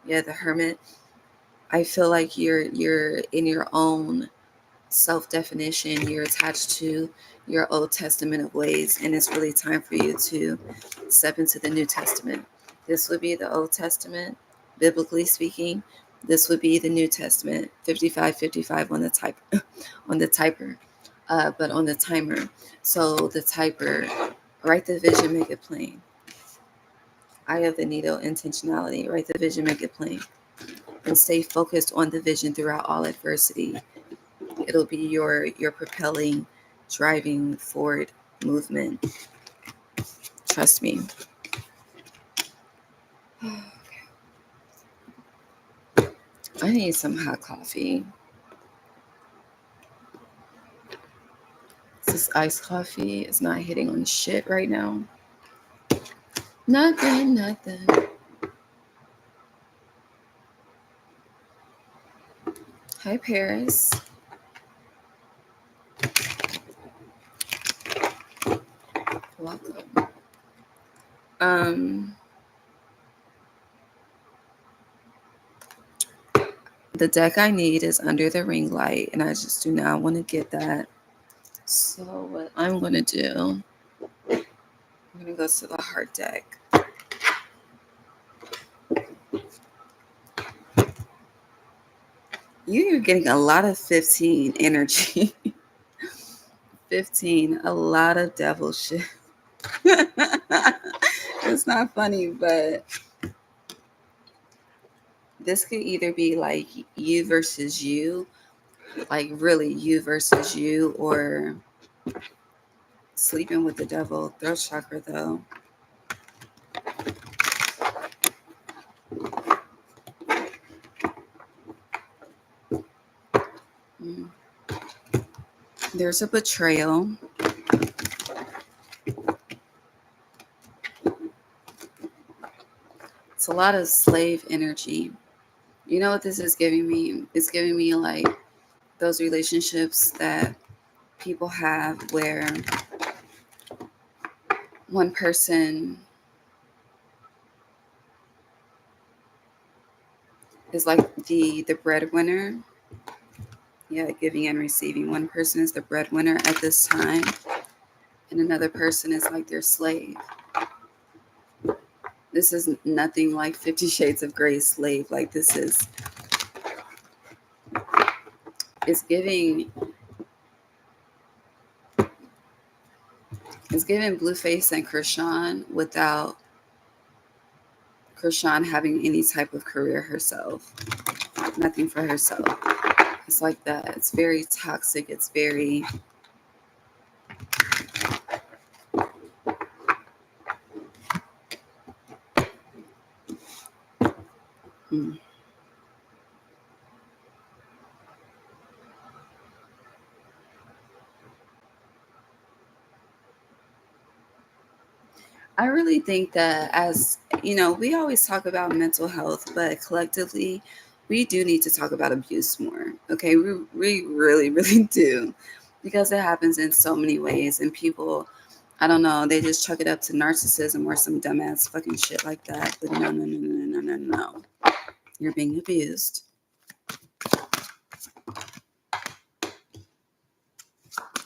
Yeah, the Hermit. I feel like you're in your own self-definition. You're attached to your Old Testament of ways, and it's really time for you to step into the New Testament. This would be the Old Testament, biblically speaking. This would be the New Testament, 55-55 on the typer, but on the timer. So the typer, write the vision, make it plain. Eye of the needle, intentionality. Write the vision, make it plain, and stay focused on the vision throughout all adversity. It'll be your propelling, driving forward movement. Trust me. I need some hot coffee. This iced coffee is not hitting on shit right now. Nothing. Hi, Paris. Welcome. The deck I need is Under the Ring Light, and I just do not want to get that. So what I'm going to do, I'm going to go to the heart deck. You're getting a lot of 15 energy. 15, a lot of devil shit. It's not funny, but this could either be like you versus you, like really you versus you, or sleeping with the devil. Throat chakra, though. There's a betrayal. It's a lot of slave energy. You know what this is giving me? It's giving me like those relationships that people have where one person is like the breadwinner. Yeah, giving and receiving. One person is the breadwinner at this time, and another person is like their slave. This is nothing like 50 Shades of Grey slave. Like this is, it's giving Blueface and Krishan without Krishan having any type of career herself. Nothing for herself. It's like that. It's very toxic. It's very... I really think that, as you know, we always talk about mental health, but collectively, we do need to talk about abuse more. Okay, we really, really do, because it happens in so many ways, and people, I don't know, they just chuck it up to narcissism or some dumbass fucking shit like that. But no. You're being abused.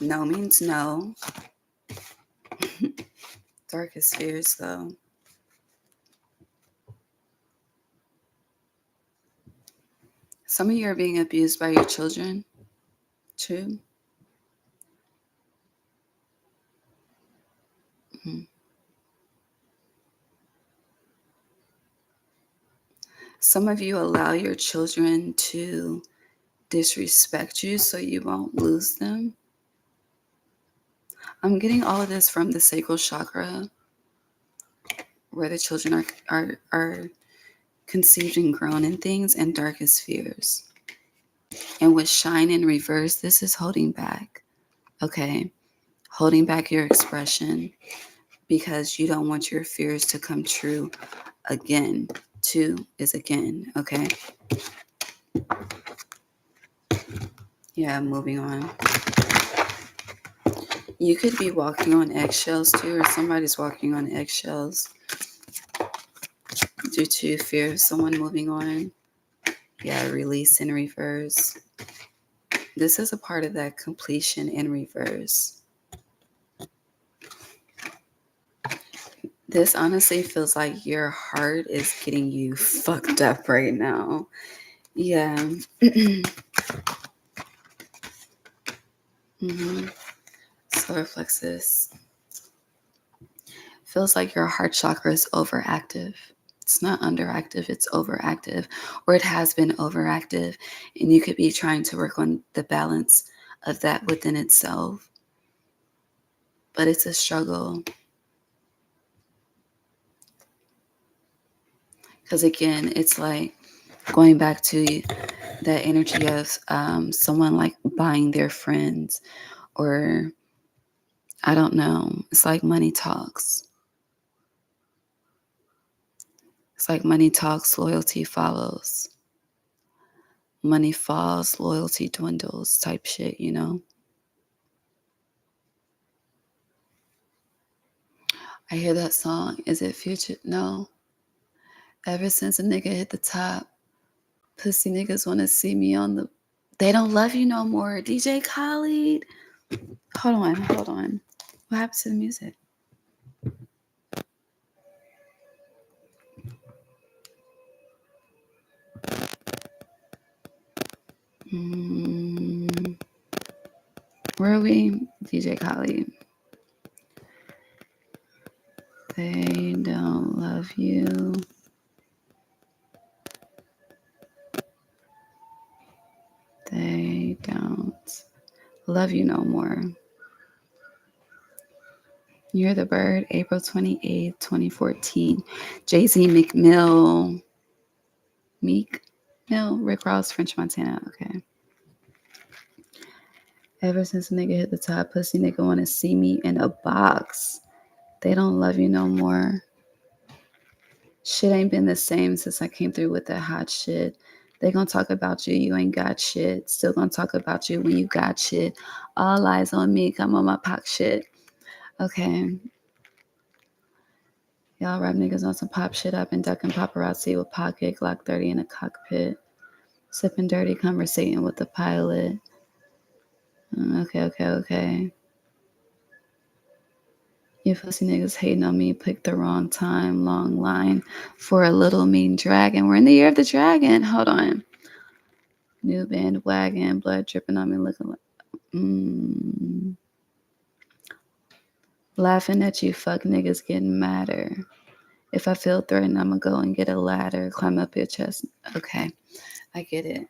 No means no. Darkest fears, though. Some of you are being abused by your children, too. Mm-hmm. Some of you allow your children to disrespect you so you won't lose them. I'm getting all of this from the sacral chakra, where the children are conceived and grown in things, and darkest fears. And with shine in reverse, this is holding back. Okay. Holding back your expression because you don't want your fears to come true again. 2 is again. Okay. Yeah, moving on. You could be walking on eggshells too, or somebody's walking on eggshells due to fear of someone moving on. Yeah, release in reverse. This is a part of that completion in reverse. This honestly feels like your heart is getting you fucked up right now. Yeah. Solar plexus. Feels like your heart chakra is overactive. It's not underactive, it's overactive, or it has been overactive. And you could be trying to work on the balance of that within itself. But it's a struggle. Because again, it's like going back to that energy of someone like buying their friends, or I don't know. It's like money talks. It's like money talks, loyalty follows. Money falls, loyalty dwindles type shit, you know? I hear that song. Is it Future? No. Ever since a nigga hit the top, pussy niggas want to see me on the... They don't love you no more. DJ Khaled. Hold on. What happened to the music? Where are we? DJ Khaled. They don't love you. They don't love you no more. You're the Bird, April 28th, 2014. Jay-Z, McMill. Meek Mill, Rick Ross, French Montana. Okay. Ever since a nigga hit the top, pussy nigga want to see me in a box. They don't love you no more. Shit ain't been the same since I came through with that hot shit. They gonna talk about you, you ain't got shit. Still gonna talk about you when you got shit. All eyes on me, come on my pock shit. Okay. Y'all rap niggas on some pop shit. I've been ducking paparazzi with pocket, Glock 30 in a cockpit. Sipping dirty, conversating with the pilot. Okay. You pussy niggas hating on me, picked the wrong time, long line for a little mean dragon. We're in the year of the dragon. Hold on. New bandwagon, blood dripping on me, looking like... Laughing at you, fuck niggas getting madder. If I feel threatened, I'ma go and get a ladder, climb up your chest. Okay, I get it.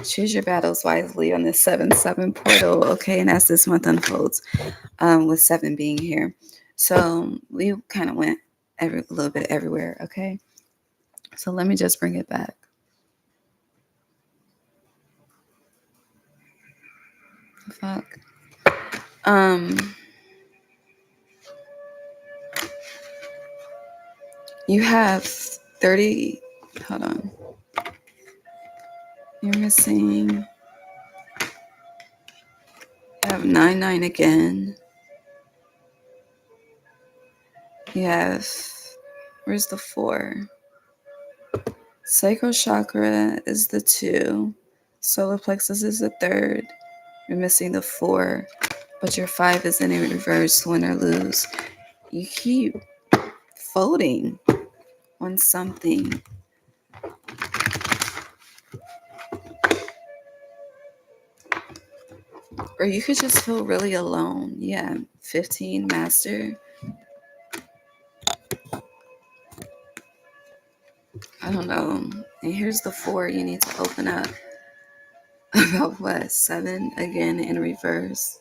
Choose your battles wisely on this 7/7 portal, okay? And as this month unfolds, with 7 being here. So we kind of went a little bit everywhere, okay? So let me just bring it back. Fuck. You have 30. Hold on. You're missing. You have 9 again. You have... Where's the 4? Sacral chakra is the 2. Solar plexus is the 3rd. You're missing the 4. But your 5 is in a reverse, win or lose. You keep folding on something. Or you could just feel really alone. Yeah, 15, master. I don't know. And here's the 4 you need to open up. About what? 7 again in reverse.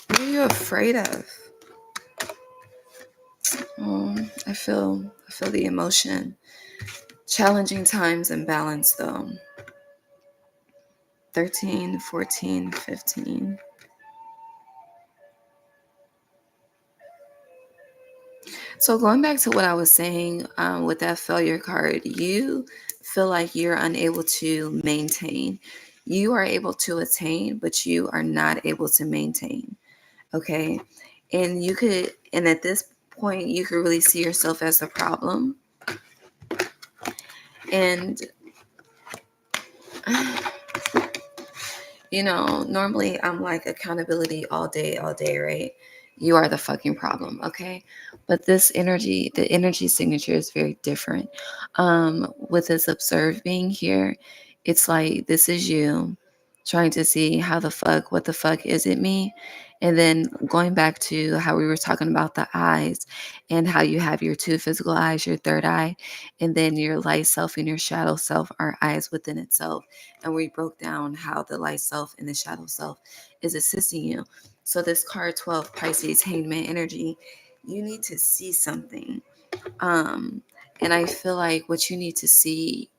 What are you afraid of? Oh, I feel the emotion. Challenging times and balance, though. 13, 14, 15. So going back to what I was saying with that failure card, you feel like you're unable to maintain. You are able to attain, but you are not able to maintain. Okay. And at this point, you could really see yourself as a problem. And, normally I'm like accountability all day, right? You are the fucking problem, okay? But the energy signature is very different. With this observe being here, it's like this is you trying to see what the fuck is it me? And then going back to how we were talking about the eyes and how you have your two physical eyes, your third eye, and then your light self and your shadow self are eyes within itself. And we broke down how the light self and the shadow self is assisting you. So this card 12, Pisces, Hangman energy, you need to see something. And I feel like what you need to see,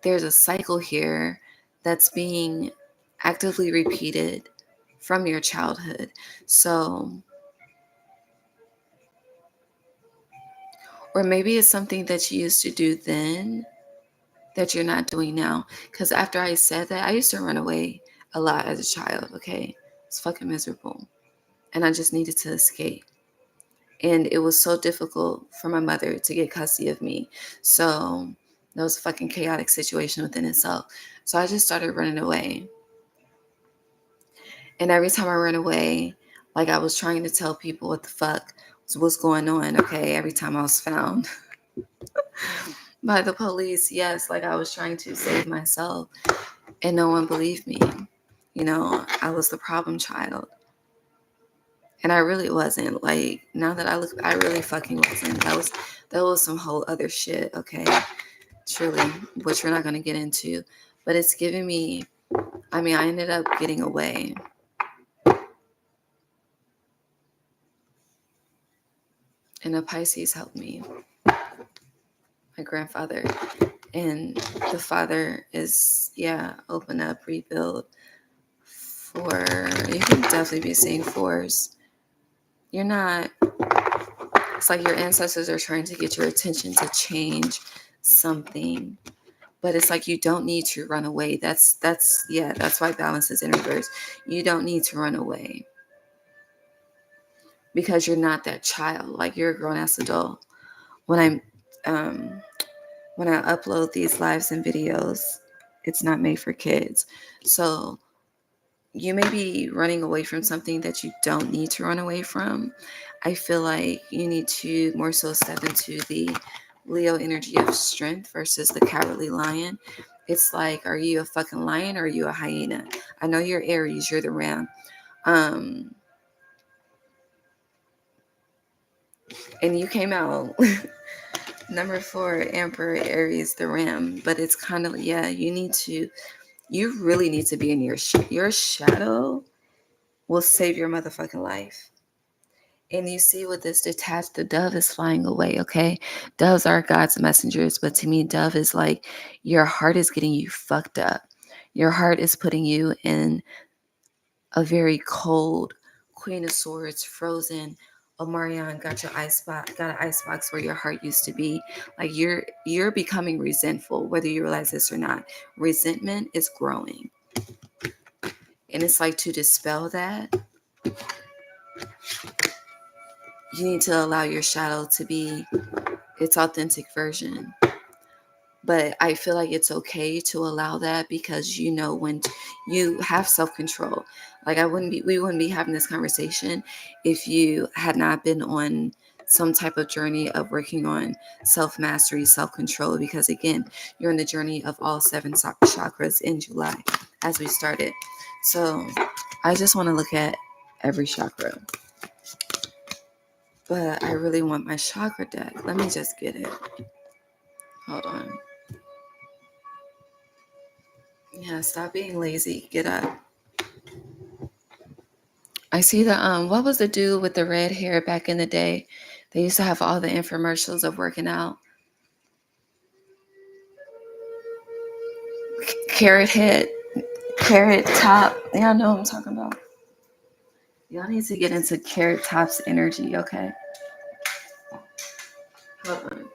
there's a cycle here that's being actively repeated from your childhood. So, or maybe it's something that you used to do then that you're not doing now. Because after I said that, I used to run away a lot as a child, okay? It's fucking miserable. And I just needed to escape. And it was so difficult for my mother to get custody of me. So that was a fucking chaotic situation within itself. So I just started running away. And every time I ran away, like I was trying to tell people what the fuck was going on, okay? Every time I was found by the police, yes, like I was trying to save myself. And no one believed me. I was the problem child. And I really wasn't. Like, now that I look, I really fucking wasn't. That was some whole other shit, okay? Truly, which we're not going to get into. But it's giving me, I ended up getting away. And a Pisces helped me. My grandfather. And the father is, open up, rebuild. You can definitely be seeing fours. You're not, it's like your ancestors are trying to get your attention to change something. But it's like you don't need to run away. That's why balance is in reverse. You don't need to run away. Because you're not that child. Like, you're a grown-ass adult. When I upload these lives and videos, it's not made for kids. So you may be running away from something that you don't need to run away from. I feel like you need to more so step into the Leo energy of strength versus the cowardly lion. It's like, are you a fucking lion or are you a hyena? I know you're Aries, you're the ram. And you came out number 4, Emperor, Aries, the ram. But it's kind of, you really need to be in your shadow will save your motherfucking life. And you see with this detached, the dove is flying away, okay? Doves are God's messengers, but to me, dove is like your heart is getting you fucked up. Your heart is putting you in a very cold Queen of Swords, frozen. Omarion got an ice box where your heart used to be. Like, you're becoming resentful, whether you realize this or not. Resentment is growing. And it's like, to dispel that, you need to allow your shadow to be its authentic version. But I feel like it's okay to allow that, because when you have self-control. Like, we wouldn't be having this conversation if you had not been on some type of journey of working on self-mastery, self-control, because again, you're in the journey of all 7 chakras in July as we started. So I just want to look at every chakra. But I really want my chakra deck. Let me just get it. Hold on. Yeah, stop being lazy. Get up. I see the what was the dude with the red hair back in the day? They used to have all the infomercials of working out. Carrot head, carrot top. Y'all know what I'm talking about. Y'all need to get into carrot top's energy, okay? Hold on.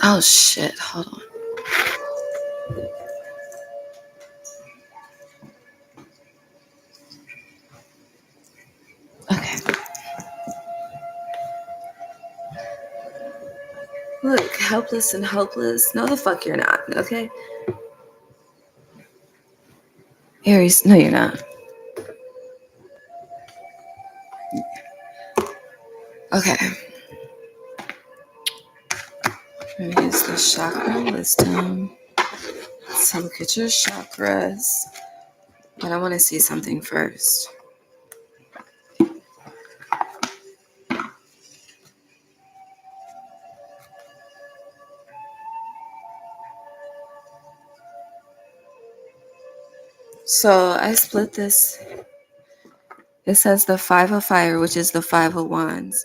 Oh shit, hold on. Okay. Look, helpless and hopeless. No, the fuck you're not, okay? Aries, no, you're not. Okay. I'm gonna use the chakra wisdom to look at your chakras. But I want to see something first. So I split this. It says the Five of Fire, which is the Five of Wands.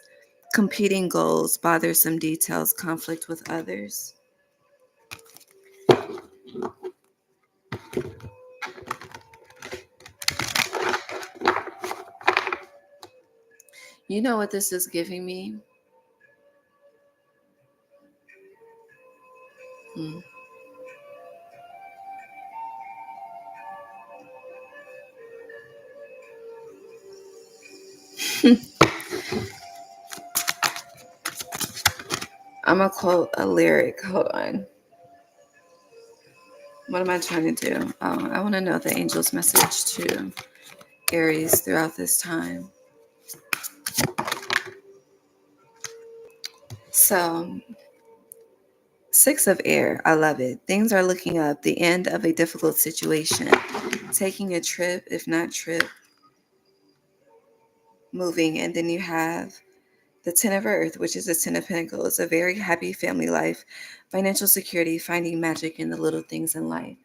Competing goals, bothersome details, conflict with others. You know what this is giving me? Hmm. I'm going to quote a lyric. Hold on. What am I trying to do? Oh, I want to know the angel's message to Aries throughout this time. So, Six of Air. I love it. Things are looking up. The end of a difficult situation. Taking a trip, if not trip, moving. And then you have the Ten of Earth, which is the Ten of Pentacles. A very happy family life, financial security, finding magic in the little things in life.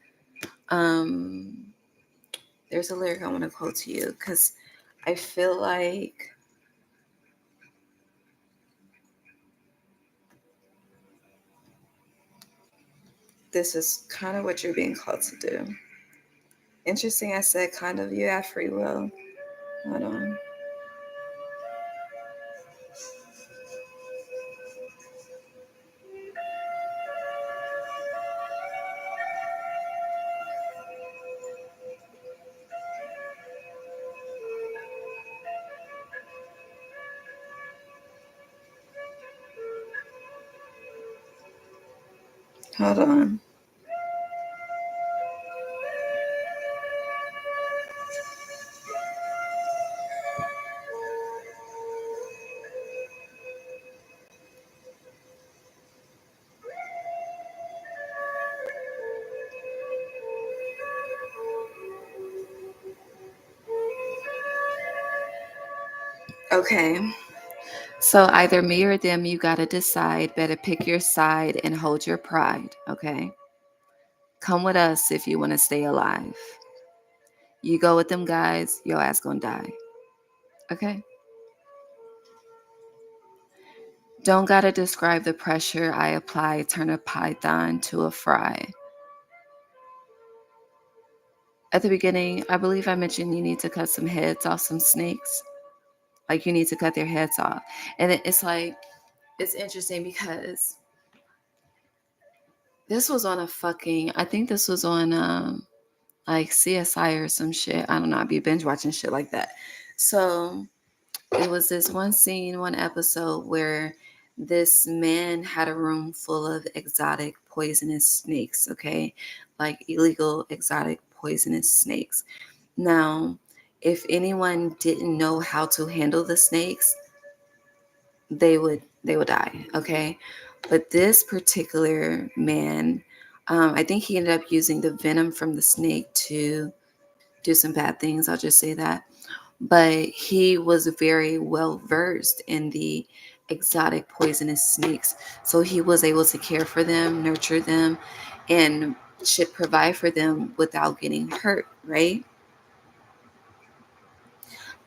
There's a lyric I want to quote to you because I feel like this is kind of what you're being called to do. Interesting, I said kind of, you have free will. Hold on. Hold on. Okay. So either me or them, you got to decide. Better pick your side and hold your pride. Okay. Come with us if you want to stay alive. You go with them guys, your ass gonna die. Okay. Don't gotta describe the pressure I apply. Turn a python to a fry. At the beginning, I believe I mentioned you need to cut some heads off some snakes. Like you need to cut their heads off. And it's like, it's interesting because this was on a fucking, I think this was on like CSI or some shit. I don't know. I'd be binge watching shit like that. So It was this one scene, one episode where this man had a room full of exotic poisonous snakes, okay? Like illegal exotic poisonous snakes. Now, if anyone didn't know how to handle the snakes, they would die, okay? But this particular man, I think he ended up using the venom from the snake to do some bad things. I'll just say that. But he was very well versed in the exotic poisonous snakes. So he was able to care for them, nurture them, and should provide for them without getting hurt, right?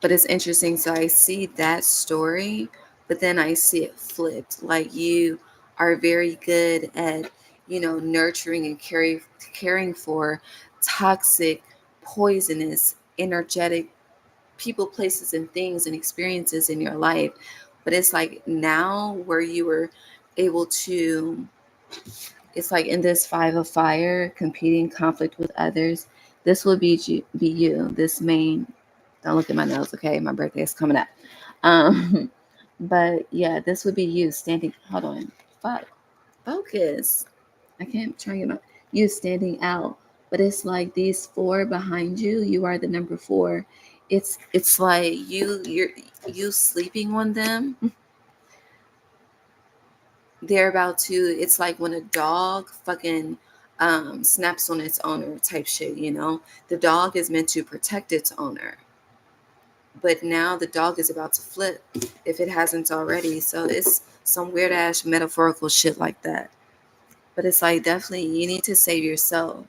But it's interesting. So I see that story, but then I see it flipped. Like you are very good at, nurturing and caring for toxic, poisonous, energetic people, places, and things and experiences in your life. But it's like now where you were able to, it's like in this five of fire, competing conflict with others. This will be you, this main. Don't look at my nose, okay? My birthday is coming up. Um, but yeah, this would be you standing. Hold on, fuck, focus. I can't try it on. You standing out, but it's like these four behind you. You are the number four. It's like you sleeping on them. They're about to. It's like when a dog fucking snaps on its owner type shit. The dog is meant to protect its owner, but now the dog is about to flip if it hasn't already. So it's some weird ass metaphorical shit like that. But it's like definitely you need to save yourself.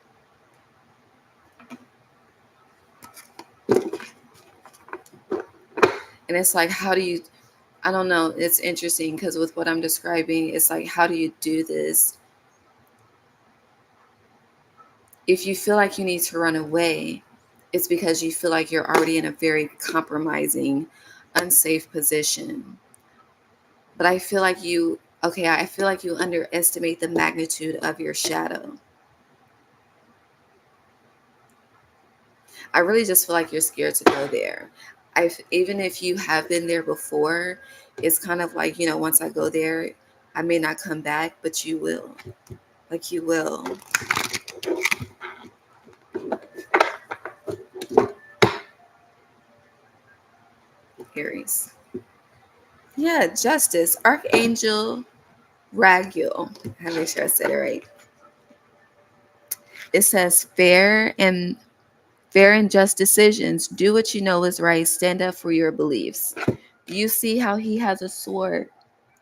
And it's like, how do you, I don't know, it's interesting because with what I'm describing, it's like, how do you do this? If you feel like you need to run away, it's because you feel like you're already in a very compromising, unsafe position. But I feel like you underestimate the magnitude of your shadow. I really just feel like you're scared to go there. Even if you have been there before, it's kind of like, once I go there, I may not come back, but you will. Like you will. Aries. Yeah, Justice. Archangel Raguel. I make sure I said it right. It says fair and just decisions. Do what you know is right. Stand up for your beliefs. Do you see how he has a sword?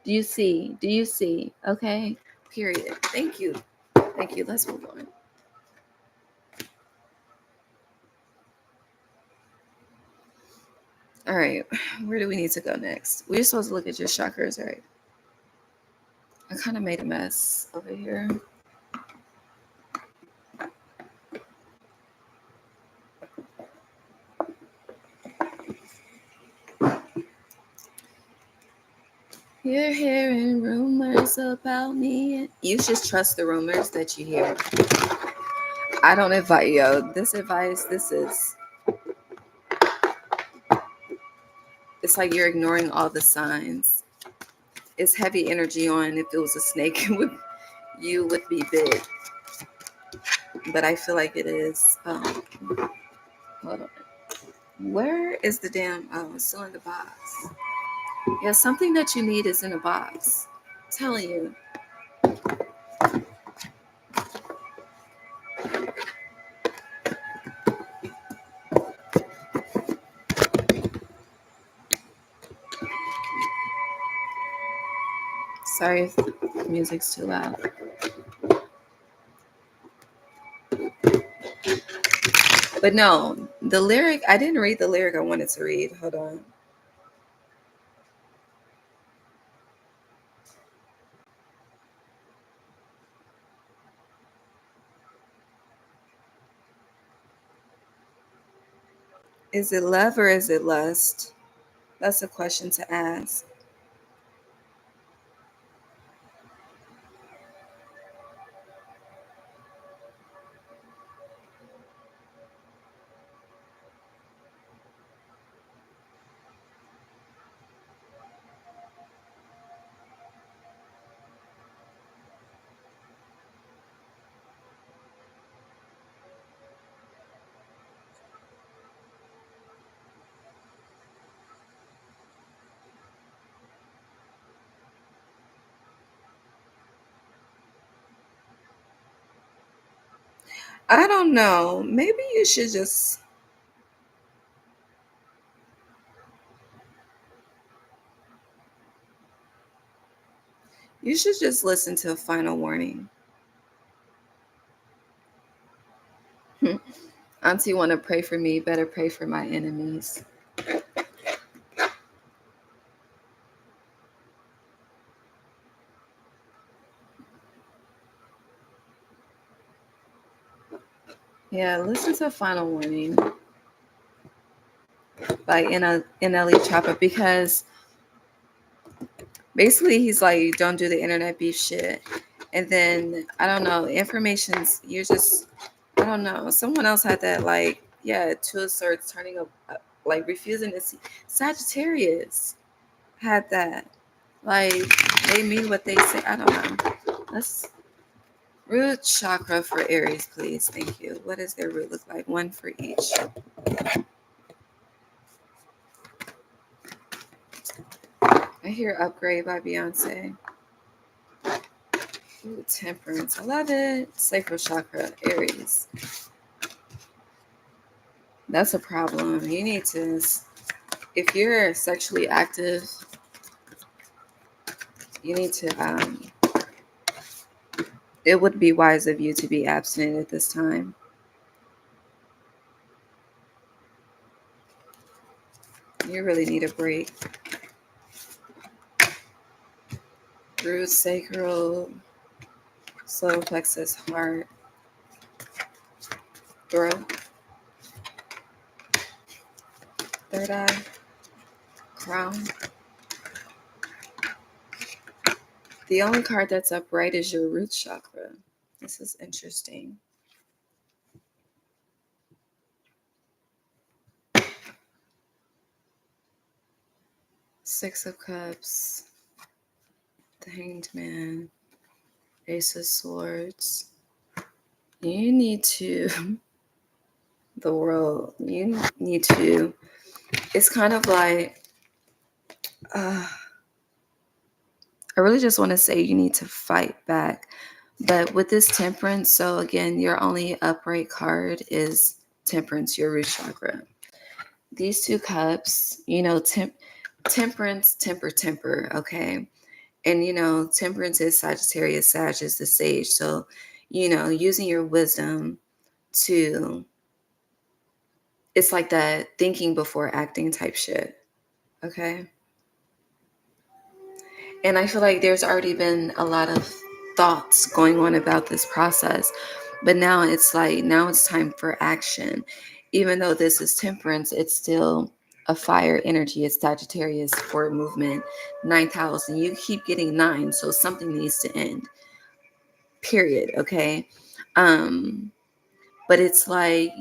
Do you see? Do you see? Okay. Period. Thank you. Thank you. Let's move on. All right. Where do we need to go next? We're supposed to look at your chakras, right? I kind of made a mess over here. You're hearing rumors about me. You just trust the rumors that you hear. I don't advise, this advice, it's like you're ignoring all the signs. It's heavy energy on. If it was a snake, you would be big. But I feel like it is. Hold on. Where is the damn, it's still in the box. Yeah, something that you need is in a box. I'm telling you. Sorry if the music's too loud. But no, the lyric, I didn't read the lyric I wanted to read. Hold on. Is it love or is it lust? That's a question to ask. I don't know. Maybe you should just... You should just listen to a final warning. Auntie want to pray for me. Better pray for my enemies. Yeah, listen to a final warning by NLE Chopper, because basically he's like, don't do the internet beef shit. And then, I don't know, information's, you're just, I don't know. Someone else had that, like, yeah, Two of Swords turning up, like, refusing to see. Sagittarius had that. Like, they mean what they say. I don't know. Let's... Root chakra for Aries, please. Thank you. What does their root look like? One for each. I hear Upgrade by Beyonce. Ooh, Temperance. I love it. Sacral chakra, Aries. That's a problem. You need to... If you're sexually active, you need to... it would be wise of you to be abstinent at this time. You really need a break. Root, sacral, solar plexus, heart, throat, third eye, crown. The only card that's upright is your root chakra. This is interesting. Six of Cups, the Hanged Man, Ace of Swords. You need to... the world, you need to... It's kind of like... I really just want to say you need to fight back. But with this Temperance, so again, your only upright card is Temperance, your root chakra. These two cups, Temperance, temper, okay? And, Temperance is Sagittarius, Sag is the sage. So, using your wisdom to... It's like that thinking before acting type shit, okay? And I feel like there's already been a lot of thoughts going on about this process. But now it's time for action. Even though this is Temperance, it's still a fire energy. It's Sagittarius for movement, 9th house. And you keep getting 9, so something needs to end. Period, okay? But it's like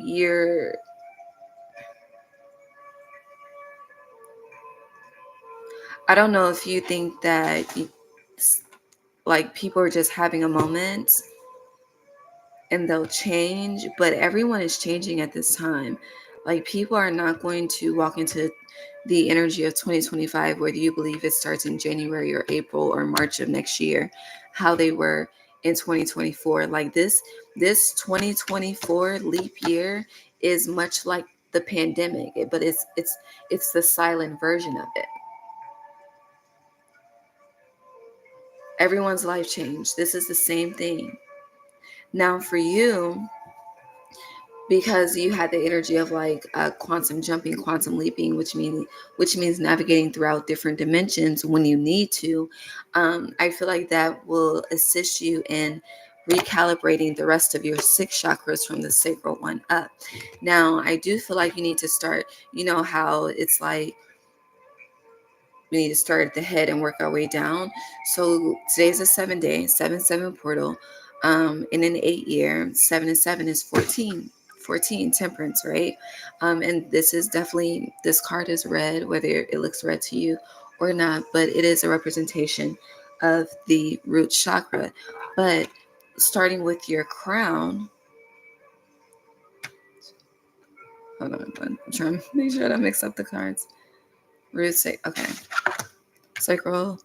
I don't know if you think that like people are just having a moment and they'll change, but everyone is changing at this time. Like, people are not going to walk into the energy of 2025, whether you believe it starts in January or April or March of next year, how they were in 2024. Like, this 2024 leap year is much like the pandemic, but it's the silent version of it. Everyone's life changed. This is the same thing. Now for you, because you had the energy of like quantum jumping, quantum leaping, which means navigating throughout different dimensions when you need to. I feel like that will assist you in recalibrating the rest of your 6 chakras from the sacral one up. Now, I do feel like you need to start, how it's like we need to start at the head and work our way down. So today's a 7-day, 7-7 portal. In an 8 year, 7 and 7 is 14. 14, Temperance, right? And this card is red, whether it looks red to you or not, but it is a representation of the root chakra. But starting with your crown, hold on, I'm trying to make sure I don't mix up the cards. Root, okay. Sacral,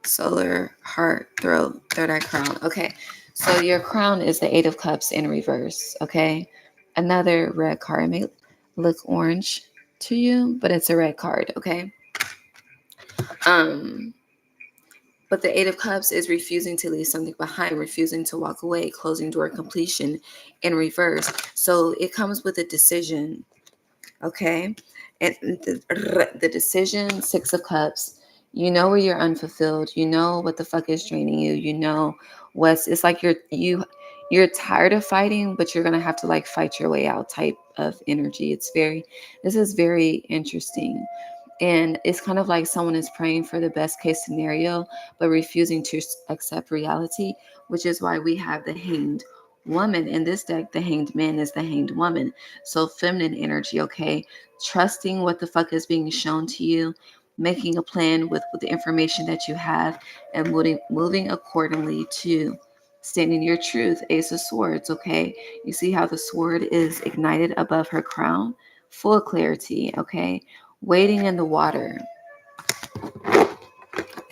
solar, heart, throat, third eye, crown. Okay, So your crown is the Eight of Cups in reverse, okay? Another red card. It may look orange to you, but it's a red card, okay? But the Eight of Cups is refusing to leave something behind, refusing to walk away, closing door completion in reverse. So it comes with a decision, okay? And the decision, Six of Cups, you know where you're unfulfilled. You know what the fuck is draining you. You know it's like you're tired of fighting, but you're gonna have to like fight your way out type of energy. This is very interesting. And it's kind of like someone is praying for the best case scenario, but refusing to accept reality, which is why we have the hanged woman in this deck. The hanged man is the hanged woman. So feminine energy, okay? Trusting what the fuck is being shown to you, making a plan with the information that you have, and moving accordingly to standing your truth. Ace of Swords, okay? You see how the sword is ignited above her crown? Full clarity, okay? Waiting in the water,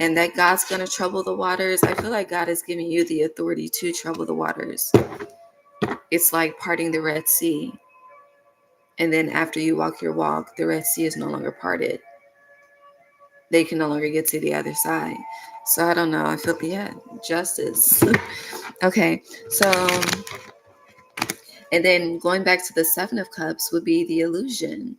and that God's going to trouble the waters. I feel like God is giving you the authority to trouble the waters. It's like parting the Red Sea, and then after you walk your walk, the Red Sea is no longer parted. They can no longer get to the other side. So I don't know. I feel, yeah, justice. Okay, so, and then going back to the Seven of Cups would be the illusion.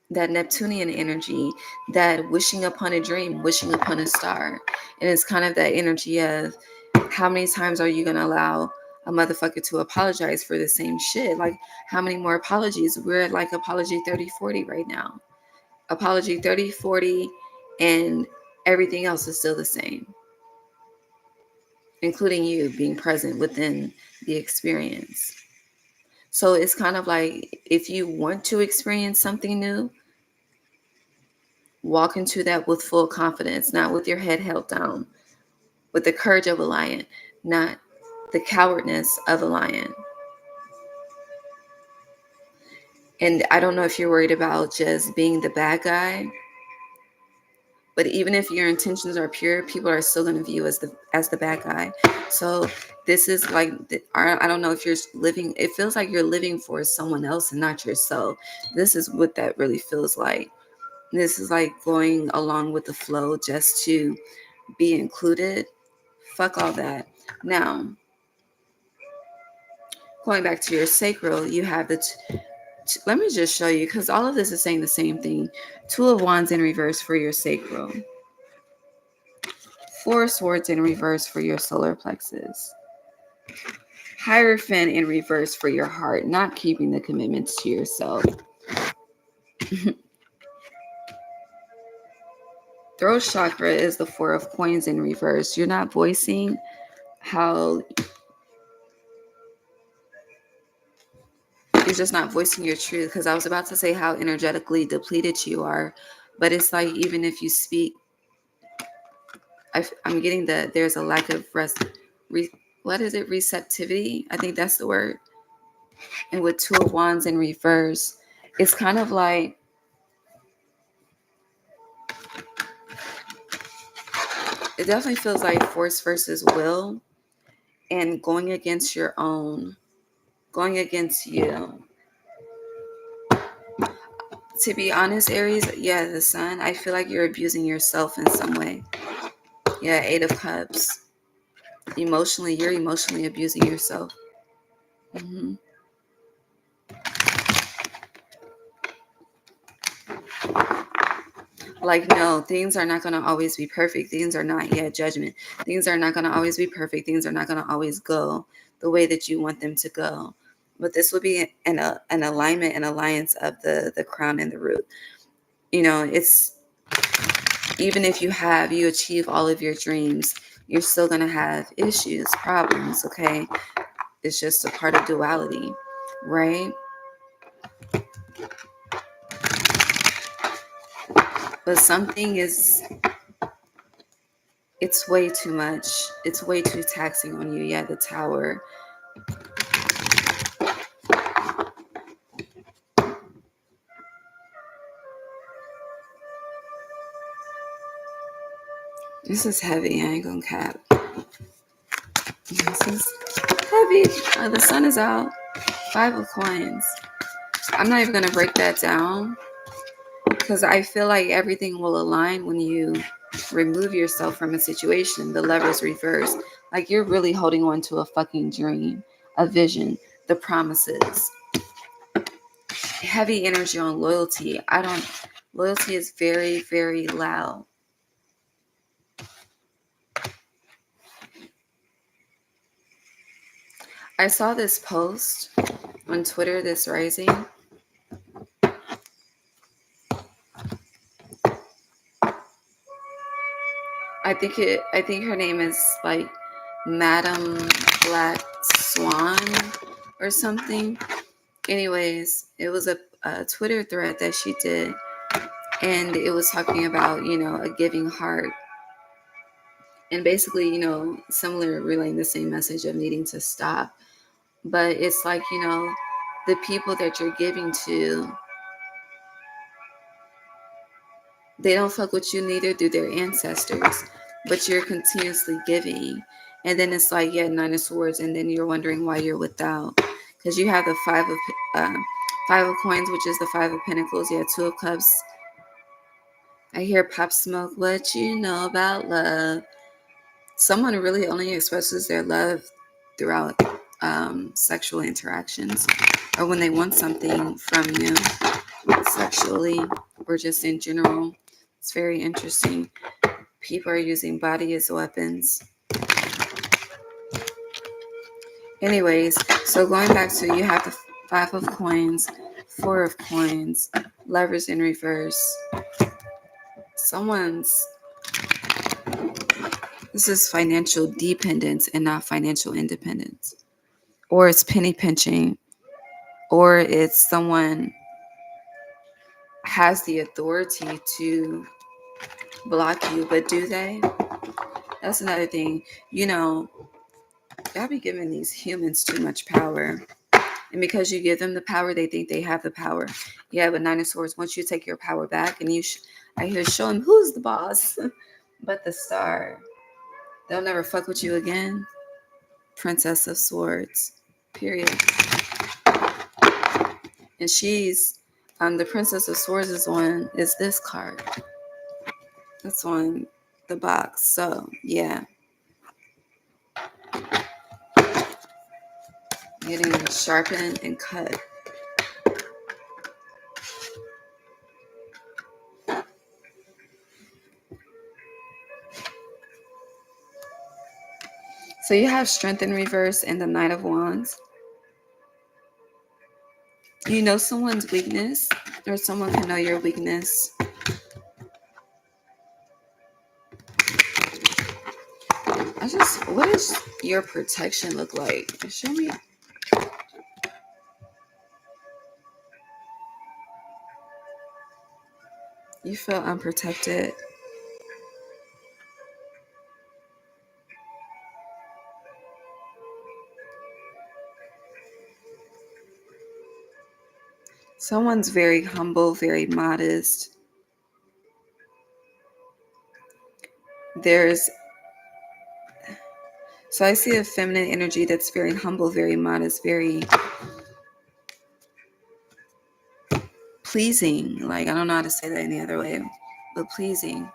That Neptunian energy, that wishing upon a dream, wishing upon a star. And it's kind of that energy of how many times are you going to allow a motherfucker to apologize for the same shit? Like, how many more apologies? We're at like apology 30-40 right now. Apology 30-40, and everything else is still the same, including you being present within the experience. So it's kind of like, if you want to experience something new, walk into that with full confidence, not with your head held down, with the courage of a lion, not the cowardness of a lion. And I don't know if you're worried about just being the bad guy, but even if your intentions are pure, people are still going to view you as the bad guy. So this is like, I don't know if you're living, it feels like you're living for someone else and not yourself. This is what that really feels like. This is like going along with the flow just to be included. Fuck all that. Now, going back to your sacral, you have let me just show you, because all of this is saying the same thing. Two of Wands in reverse for your sacral. Four of Swords in reverse for your solar plexus. Hierophant in reverse for your heart, not keeping the commitments to yourself. Throat chakra is the Four of Coins in reverse. You're not voicing how, you're just not voicing your truth. Because I was about to say how energetically depleted you are, but it's like, even if you speak, I'm getting that there's a lack of receptivity. I think that's the word. And with Two of Wands in reverse, it's kind of like, it definitely feels like force versus will, and going against you. To be honest, Aries, yeah, the sun, I feel like you're abusing yourself in some way. Yeah, Eight of Cups. You're emotionally abusing yourself. Mm-hmm. Like, no, things are not going to always be perfect. Things are not yet judgment. Things are not going to always be perfect. Things are not going to always go the way that you want them to go. But this would be an alignment, an alliance of the crown and the root. You know, it's, even if you achieve all of your dreams, you're still going to have issues, problems, okay? It's just a part of duality, right? But something is, it's way too much. It's way too taxing on you. Yeah, the Tower. This is heavy. I ain't gonna cap. this is heavy. The sun is out. 5 of coins. I'm not even going to break that down because I feel like everything will align when you remove yourself from a situation. The Lover's reverse. Like you're really holding on to a fucking dream, a vision, the promises. Heavy energy on loyalty. Loyalty is very, very loud. I saw this post on Twitter this rising. I think her name is like Madam Black Swan or something. Anyways, it was a Twitter thread that she did, and it was talking about, a giving heart. And basically, similar, relaying the same message of needing to stop. But it's like, the people that you're giving to, they don't fuck with you, neither do their ancestors. But you're continuously giving. And then it's like, 9 of Swords, and then you're wondering why you're without. Because you have the Five of Coins, which is the 5 of Pentacles. 2 of Cups. I hear Pop Smoke. What you know about love? Someone really only expresses their love throughout sexual interactions, or when they want something from you sexually or just in general. It's very interesting. People are using body as weapons. Anyways, so going back to, you have the 5 of Coins, 4 of Coins, Lovers in reverse. This is financial dependence and not financial independence. Or it's penny pinching. Or it's someone has the authority to block you, but do they? That's another thing. Y'all be giving these humans too much power. And because you give them the power, they think they have the power. But 9 of Swords, once you take your power back, and I hear show them who's the boss, but the Star. They'll never fuck with you again. Princess of Swords. Period. And she's, the Princess of Swords is this card. That's on the box. So, getting sharpened and cut. So you have Strength in reverse and the Knight of Wands. You know someone's weakness, or someone can know your weakness. What does your protection look like? Show me. You feel unprotected. Someone's very humble, very modest. So I see a feminine energy that's very humble, very modest, very pleasing. Like, I don't know how to say that any other way, but pleasing.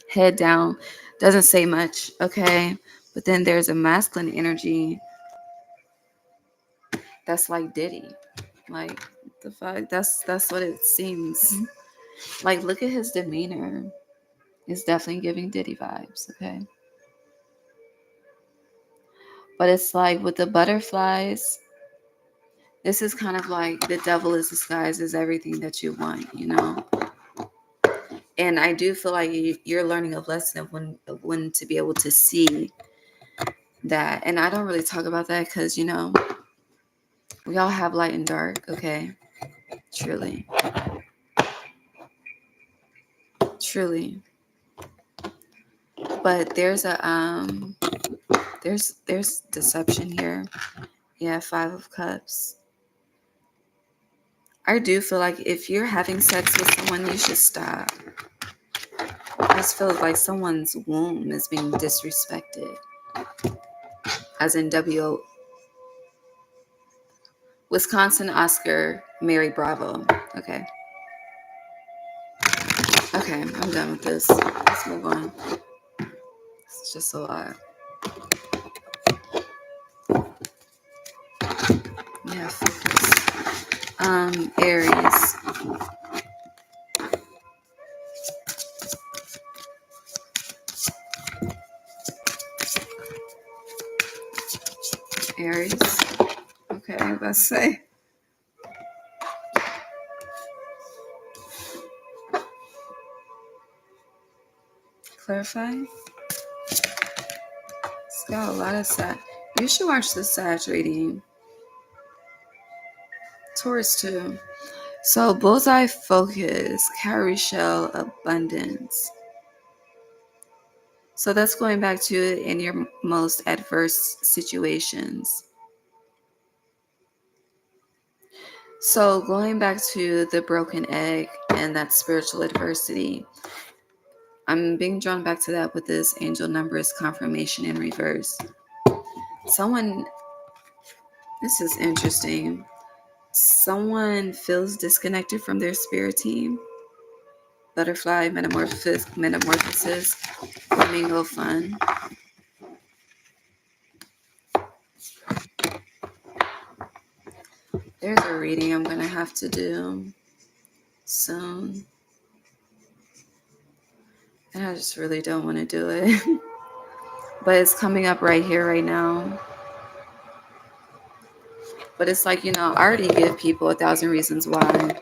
Head down, doesn't say much, okay? But then there's a masculine energy that's like Diddy. Like, the fuck? That's what it seems. Like, look at his demeanor. It's definitely giving Diddy vibes, okay? But it's like with the butterflies, this is kind of like the devil is disguised as everything that you want, And I do feel like you're learning a lesson of when to be able to see that. And I don't really talk about that because, we all have light and dark, okay? Truly. Truly. But there's there's deception here. 5 of Cups. I do feel like if you're having sex with someone, you should stop. I just feel like someone's womb is being disrespected. as in W. Wisconsin Oscar Mary Bravo. Okay. Okay, I'm done with this. Let's move on. It's just a lot. Yeah, focus. Aries. Aries. Okay, I was about to say. Clarify. It's got a lot of Sag. You should watch the Sag reading. Taurus too. So bullseye focus, cowrie shell abundance. So that's going back to in your most adverse situations. So going back to the broken egg and that spiritual adversity, I'm being drawn back to that with this angel numbers confirmation in reverse. This is interesting. Someone feels disconnected from their spirit team. Butterfly, metamorphosis, flamingo fun. There's a reading I'm going to have to do soon. And I just really don't want to do it. But it's coming up right here, right now. But it's like, I already give people 1,000 reasons why.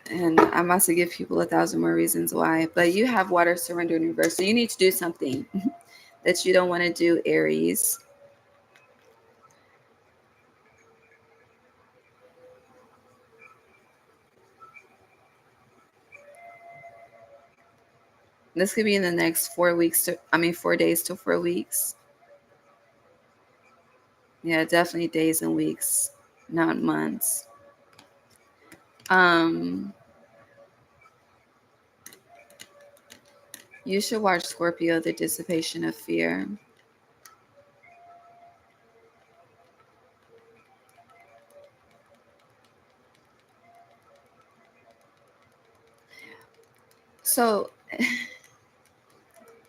And I'm about to give people 1,000 more reasons why. But you have water surrender in reverse. So you need to do something that you don't want to do, Aries. This could be in the next 4 days to 4 weeks. Yeah, definitely days and weeks, not months. You should watch Scorpio, The Dissipation of Fear. So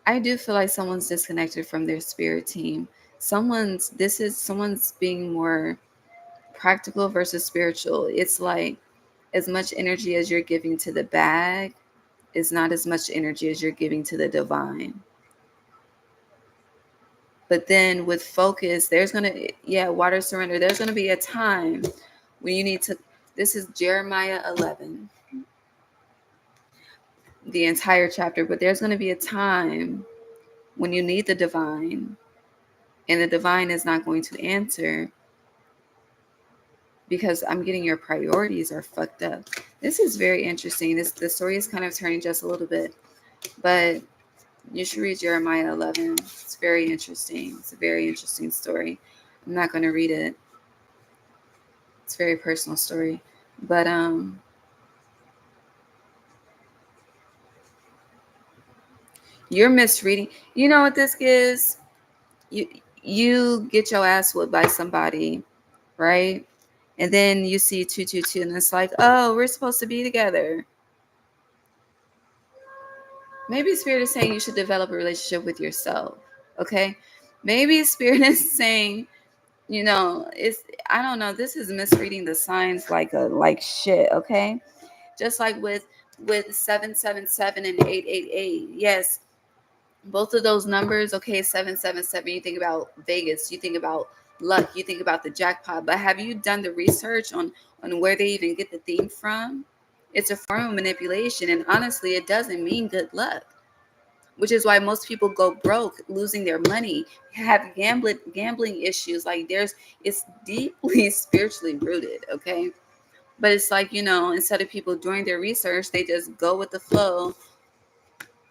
I do feel like someone's disconnected from their spirit team. Someone's being more practical versus spiritual. It's like as much energy as you're giving to the bag is not as much energy as you're giving to the divine. But then with focus, water surrender. There's going to be a time when you need to, this is Jeremiah 11, the entire chapter, but there's going to be a time when you need the divine and the divine is not going to answer because I'm getting your priorities are fucked up. This is very interesting. The story is kind of turning just a little bit, but you should read Jeremiah 11. It's very interesting. It's a very interesting story. I'm not going to read it. It's a very personal story, but you're misreading. You know what this is? You get your ass whooped by somebody, right? And then you see 222 and it's like, oh, we're supposed to be together. Maybe Spirit is saying you should develop a relationship with yourself. Okay. Maybe Spirit is saying, I don't know. This is misreading the signs like shit. Okay. Just like with 777 and 888. Yes. Both of those numbers, okay, 777, you think about Vegas, you think about luck, you think about the jackpot, but have you done the research on where they even get the theme from? It's a form of manipulation, and honestly, it doesn't mean good luck, which is why most people go broke, losing their money, have gambling issues. Like it's deeply spiritually rooted, okay? But it's like, instead of people doing their research, they just go with the flow.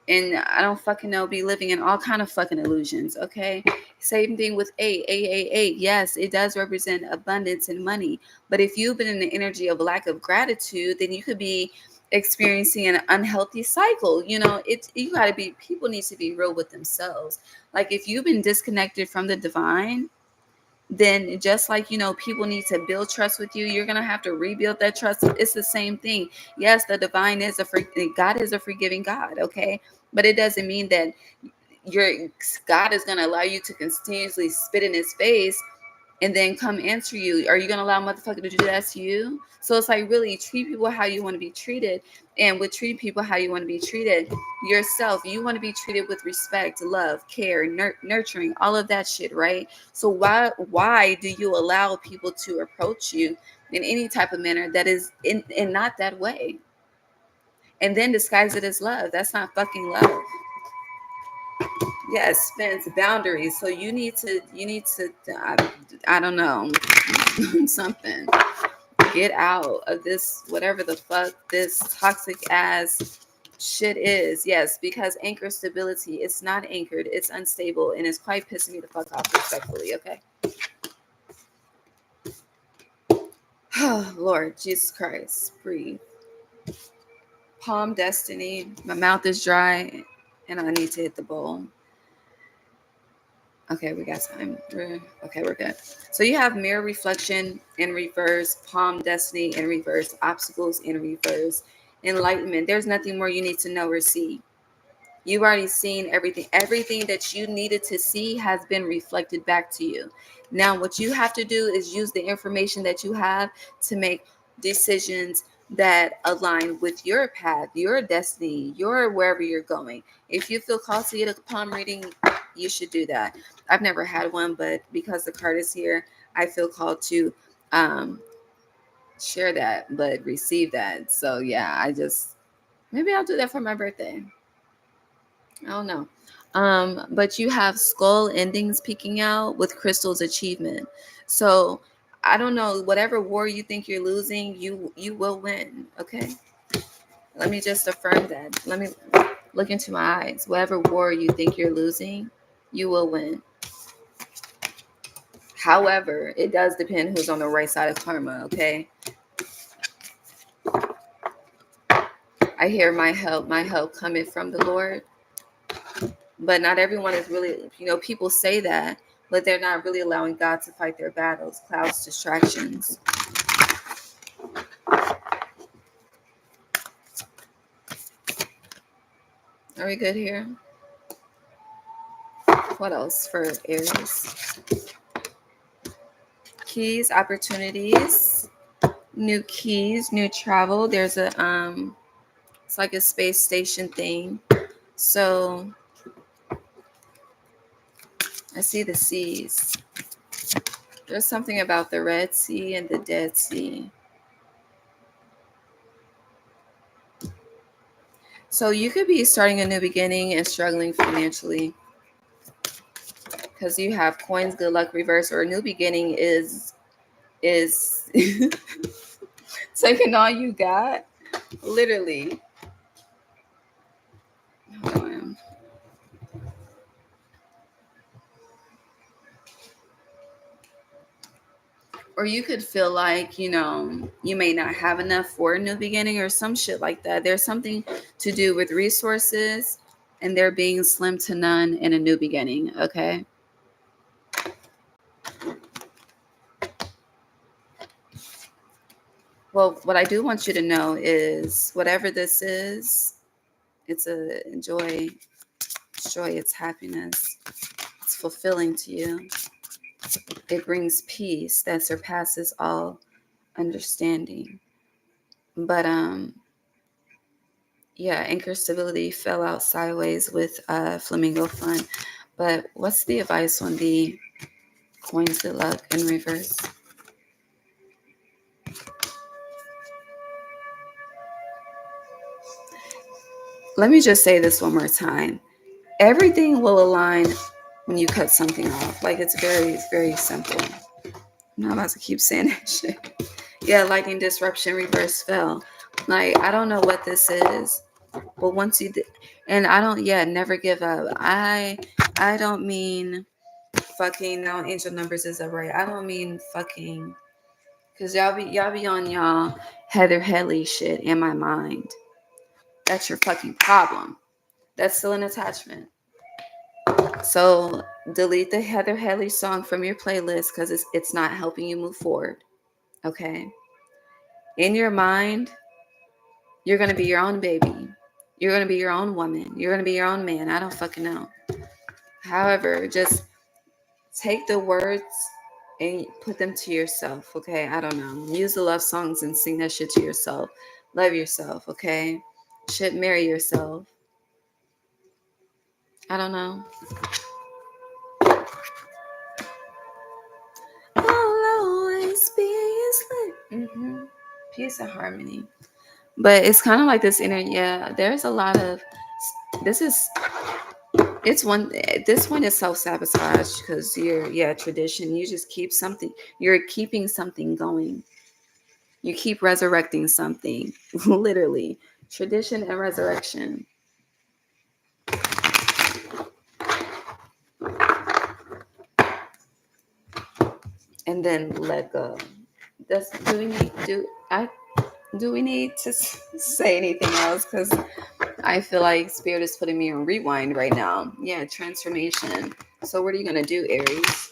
And I don't fucking know, be living in all kind of fucking illusions, okay? Same thing with 8. Yes, it does represent abundance and money. But if you've been in the energy of lack of gratitude, then you could be experiencing an unhealthy cycle. You know, you got to be, people need to be real with themselves. Like if you've been disconnected from the divine, then just like, you know, people need to build trust with you, you're going to have to rebuild that trust. It's the same thing. Yes, the divine is God is a forgiving God, okay? But it doesn't mean that your God is going to allow you to continuously spit in his face and then come answer you. Are you going to allow a motherfucker to do that to you? So it's like, really treat people how you want to be treated. And with treating people how you want to be treated, yourself, you want to be treated with respect, love, care, nurturing, all of that shit, right? So why do you allow people to approach you in any type of manner that is in not that way? And then disguise it as love. That's not fucking love. Yes, fence boundaries. So you need to I don't know, something. Get out of this, whatever the fuck this toxic ass shit is. Yes, because anchor stability, it's not anchored, it's unstable, and it's quite pissing me the fuck off, respectfully, okay? Oh, Lord Jesus Christ, breathe. Palm destiny. My mouth is dry and I need to hit the bowl. Okay, we got time. We're good. So you have mirror reflection in reverse, palm destiny in reverse, obstacles in reverse, enlightenment. There's nothing more you need to know or see. You've already seen everything. Everything that you needed to see has been reflected back to you. Now, what you have to do is use the information that you have to make decisions that align with your path, your destiny, your wherever you're going. If you feel called to get a palm reading, you should do that. I've never had one, but because the card is here, I feel called to share that, but receive that. So yeah, maybe I'll do that for my birthday. I don't know. But you have skull endings peeking out with crystal's achievement. So I don't know, whatever war you think you're losing, you will win. Okay. Let me just affirm that. Let me look into my eyes. Whatever war you think you're losing, you will win. However, it does depend who's on the right side of karma, okay? I hear my help coming from the Lord. But not everyone is really, people say that, but they're not really allowing God to fight their battles. Clouds, distractions. Are we good here? What else for Aries? Keys, opportunities, new keys, new travel. There's it's like a space station thing. So I see the seas. There's something about the Red Sea and the Dead Sea. So you could be starting a new beginning and struggling financially because you have coins, good luck, reverse, or a new beginning is taking all you got, literally. Hold on. Or you could feel like, you may not have enough for a new beginning or some shit like that. There's something to do with resources and there being slim to none in a new beginning, okay? Well, what I do want you to know is whatever this is, it's joy, it's happiness, it's fulfilling to you. It brings peace that surpasses all understanding. But yeah, anchor stability fell out sideways with flamingo fun. But what's the advice on the coins good luck in reverse? Let me just say this one more time. Everything will align when you cut something off. Like it's very simple. I'm not about to keep saying that shit. Yeah, lightning disruption reverse fell. Like I don't know what this is, but once you and I don't never give up. I don't mean fucking now angel numbers is up right. I don't mean fucking Cause y'all be on y'all Heather Headley shit in my mind. That's your fucking problem. That's still an attachment. So delete the Heather Headley song from your playlist because it's not helping you move forward. Okay. In your mind, you're gonna be your own baby. You're gonna be your own woman. You're gonna be your own man. I don't fucking know. However, just take the words and put them to yourself, okay? I don't know. Use the love songs and sing that shit to yourself. Love yourself, okay? Shit, marry yourself. I don't know. I'll always be slick. Peace and harmony. But it's kind of like this inner, yeah, there's a lot of, this is, it's one, this one is self-sabotage because tradition, you just keep something, you're keeping something going. You keep resurrecting something, literally. Tradition and resurrection. And then let go. Do we need to say anything else? Because I feel like Spirit is putting me on rewind right now. Yeah, transformation. So what are you going to do, Aries?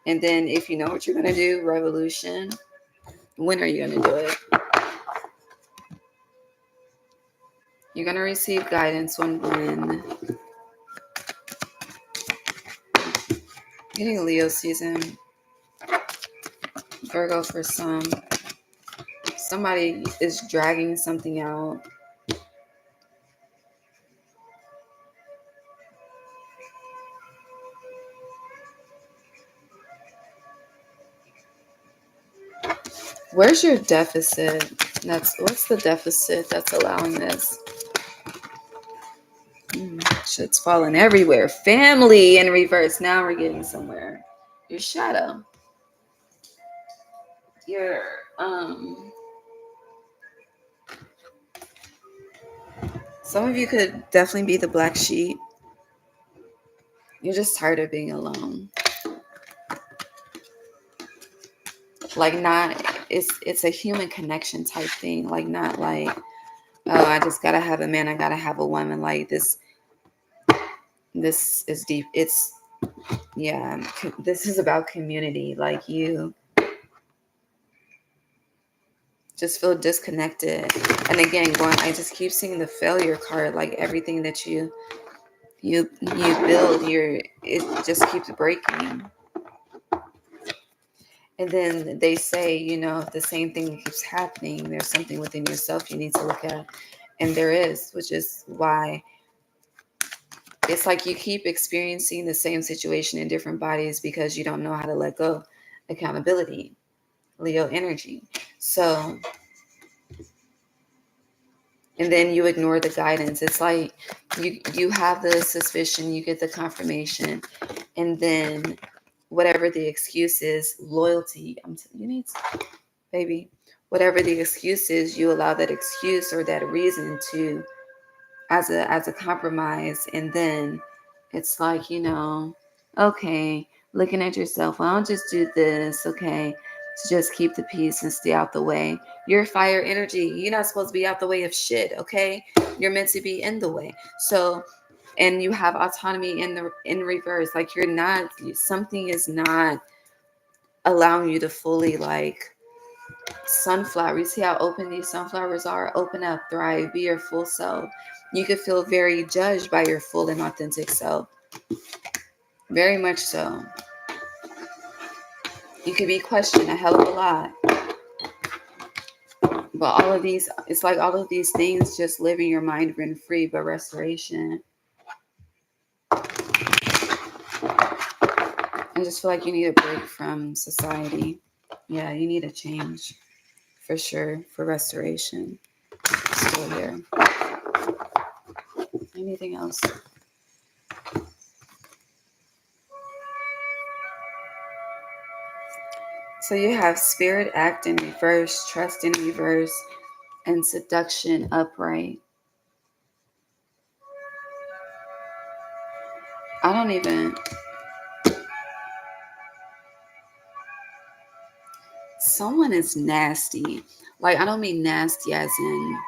And then if you know what you're going to do, revolution. When are you going to do it? You're going to receive guidance when getting Leo season. Virgo for some. Somebody is dragging something out. Where's your deficit? What's the deficit that's allowing this? Shit's falling everywhere. Family in reverse. Now we're getting somewhere. Your shadow. Your some of you could definitely be the black sheep. You're just tired of being alone. Like not it's a human connection type thing. Like not like, oh, I just gotta have a man, I gotta have a woman. Like this is deep. It's this is about community. Like you just feel disconnected. And again, I just keep seeing the failure card. Like everything that you build, it just keeps breaking. And then they say, if the same thing keeps happening, there's something within yourself you need to look at. And there is, which is why it's like you keep experiencing the same situation in different bodies because you don't know how to let go. Accountability, Leo energy. So, and then you ignore the guidance. It's like you have the suspicion, you get the confirmation, and then whatever the excuse is, loyalty. Baby, whatever the excuse is, you allow that excuse or that reason to as a compromise, and then it's like, okay, looking at yourself, well, I'll just do this, okay, to just keep the peace and stay out the way. You're fire energy. You're not supposed to be out the way of shit, okay? You're meant to be in the way. So, and you have autonomy in reverse. Like something is not allowing you to fully sunflower. You see how open these sunflowers are? Open up, thrive, be your full self. You could feel very judged by your full and authentic self. Very much so. You could be questioned a hell of a lot. But it's like all of these things just live in your mind rent free, but restoration. I just feel like you need a break from society. Yeah, you need a change. For sure. For restoration. Still here. Anything else? So you have spirit act in reverse, trust in reverse, and seduction upright. I don't even... someone is nasty. Like, I don't mean nasty as in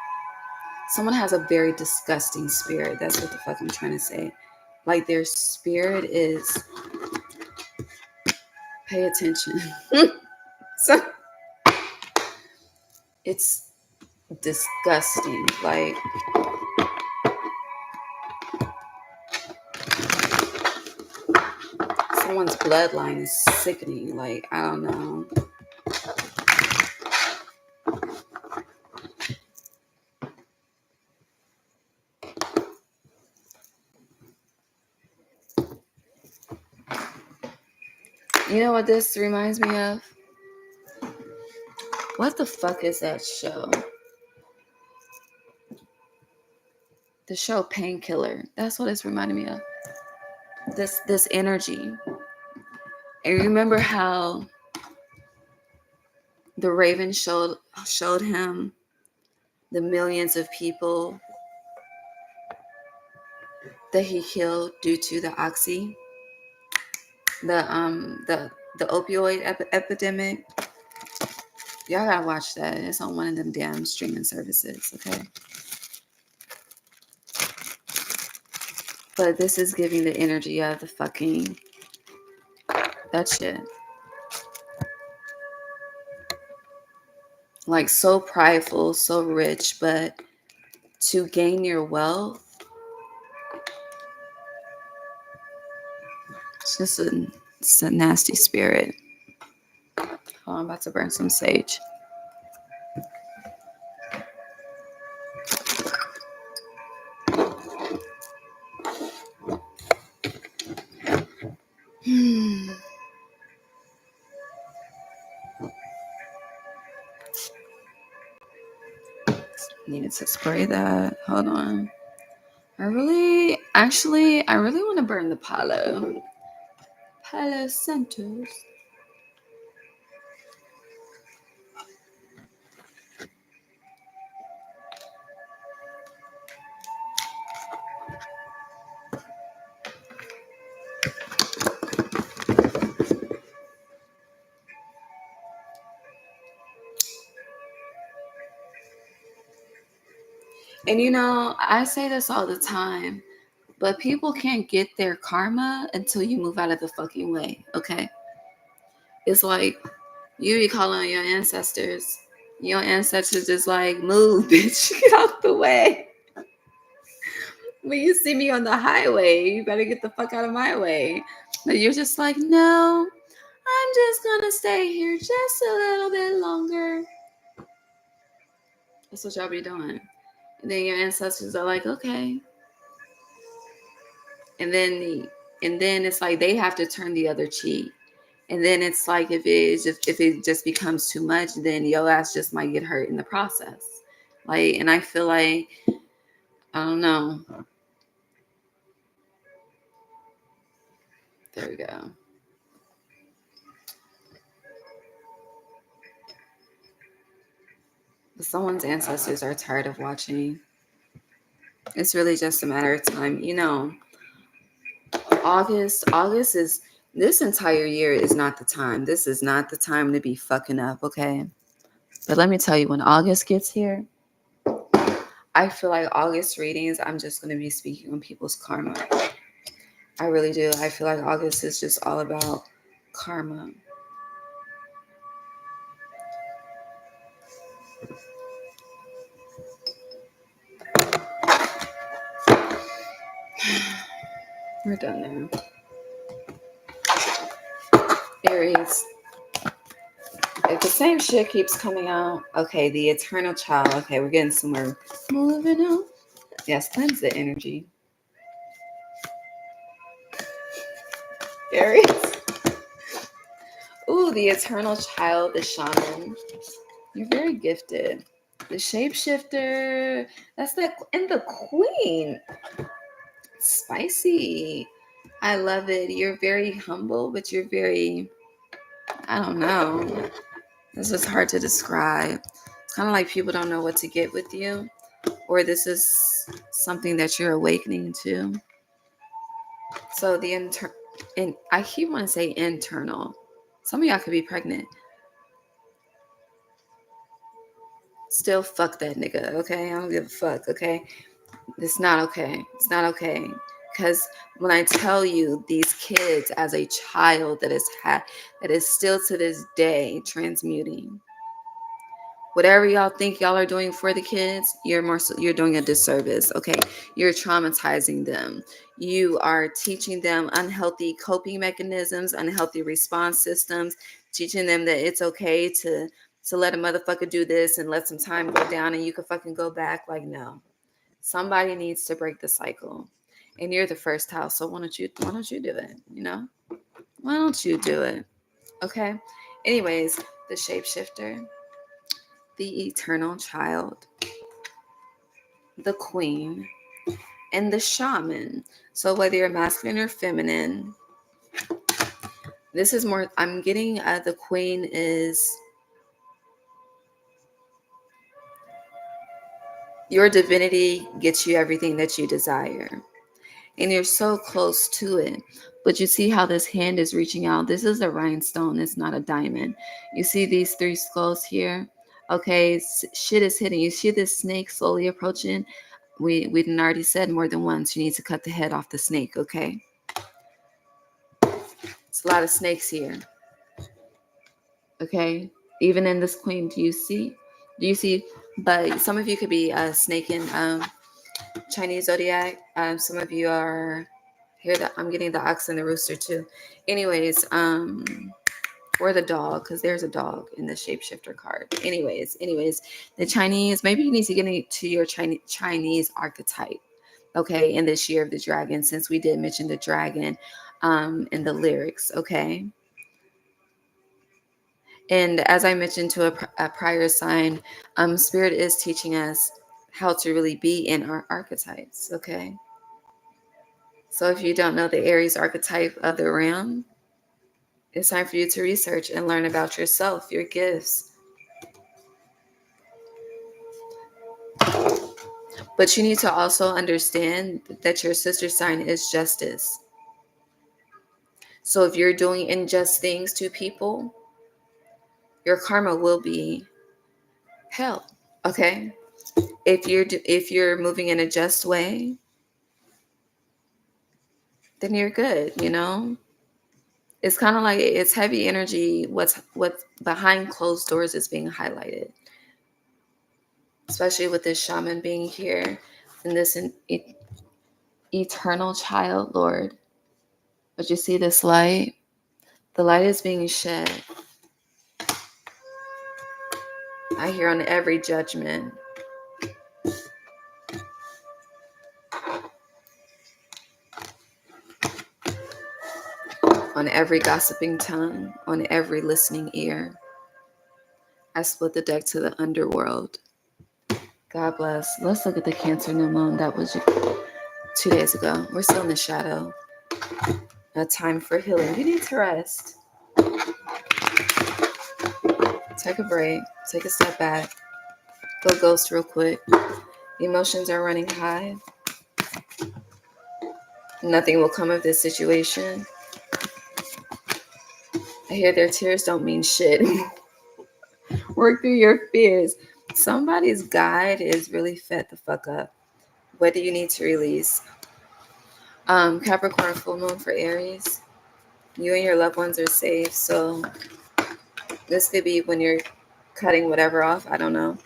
someone has a very disgusting spirit. That's what the fuck I'm trying to say. Like, their spirit is, pay attention. So it's disgusting. Like, someone's bloodline is sickening. Like, I don't know. You know what this reminds me of? What the fuck is that show? The show Painkiller. That's what it's reminding me of. This energy. And remember how the Raven showed him the millions of people that he killed due to the the opioid epidemic. Y'all gotta watch that. It's on one of them damn streaming services, okay? But this is giving the energy of the fucking that shit. Like, so prideful, so rich, but to gain your wealth, it's a nasty spirit. Oh, I'm about to burn some sage. Needed to spray that. Hold on. I really want to burn the Palo Santos. And you know, I say this all the time, but people can't get their karma until you move out of the fucking way, okay? It's like you be calling on your ancestors. Your ancestors just like, move, bitch, get out the way. When you see me on the highway, you better get the fuck out of my way. But you're just like, no, I'm just gonna stay here just a little bit longer. That's what y'all be doing. And then your ancestors are like, okay. And then it's like they have to turn the other cheek. And then it's like if it just becomes too much, then your ass just might get hurt in the process. Like, and I feel like, I don't know. There we go. But someone's ancestors are tired of watching. It's really just a matter of time. You know, August is, this entire year is not the time. This is not the time to be fucking up, okay? But let me tell you, when August gets here, I feel like August readings, I'm just going to be speaking on people's karma. I really do. I feel like August is just all about karma. We're done there. Aries. If the same shit keeps coming out, okay, the eternal child. Okay, we're getting somewhere. Moving on. Yes, cleanse the energy. Aries. Ooh, the eternal child, the shaman. You're very gifted. The shapeshifter. That's and the queen. Spicy. I love it. You're very humble, but you're very, I don't know. This is hard to describe. It's kind of like people don't know what to get with you, or this is something that you're awakening to. So and I keep wanting to say internal. Some of y'all could be pregnant. Still fuck that nigga, okay? I don't give a fuck, okay? It's not okay. It's not okay. Because when I tell you these kids as a child that is still to this day transmuting, whatever y'all think y'all are doing for the kids, you're doing a disservice, okay? You're traumatizing them. You are teaching them unhealthy coping mechanisms, unhealthy response systems, teaching them that it's okay to let a motherfucker do this and let some time go down and you can fucking go back. Like, no. Somebody needs to break the cycle. And you're the first house, so why don't you do it, you know? Why don't you do it? Okay? Anyways, the shapeshifter, the eternal child, the queen, and the shaman. So whether you're masculine or feminine, this is more, I'm getting the queen is your divinity gets you everything that you desire. And you're so close to it. But you see how this hand is reaching out. This is a rhinestone. It's not a diamond. You see these three skulls here? Okay, shit is hitting. You see this snake slowly approaching? We didn't already said more than once. You need to cut the head off the snake, okay? It's a lot of snakes here. Okay? Even in this queen, do you see? But some of you could be a snake in Chinese zodiac. Some of you are here. That I'm getting the ox and the rooster too. Anyways, or the dog, because there's a dog in the shapeshifter card. Anyways, the Chinese. Maybe you need to get into your Chinese archetype. Okay, in this year of the dragon, since we did mention the dragon, in the lyrics. Okay. And as I mentioned to a prior sign, Spirit is teaching us how to really be in our archetypes. Okay. So if you don't know the Aries archetype of the ram, it's time for you to research and learn about yourself, your gifts. But you need to also understand that your sister sign is justice. So if you're doing unjust things to people, your karma will be hell. Okay? If you're moving in a just way, then you're good, you know? It's kind of like it's heavy energy. What's behind closed doors is being highlighted, especially with this shaman being here and this eternal child, Lord. But you see this light? The light is being shed. I hear on every judgment. On every gossiping tongue, on every listening ear. I split the deck to the underworld. God bless. Let's look at the Cancer new moon. That was 2 days ago. We're still in the shadow. A time for healing. You need to rest. Take a break. Take a step back. Go ghost real quick. Emotions are running high. Nothing will come of this situation. I hear their tears don't mean shit. Work through your fears. Somebody's guide is really fed the fuck up. What do you need to release? Capricorn full moon for Aries. You and your loved ones are safe. So this could be when you're cutting whatever off. I don't know.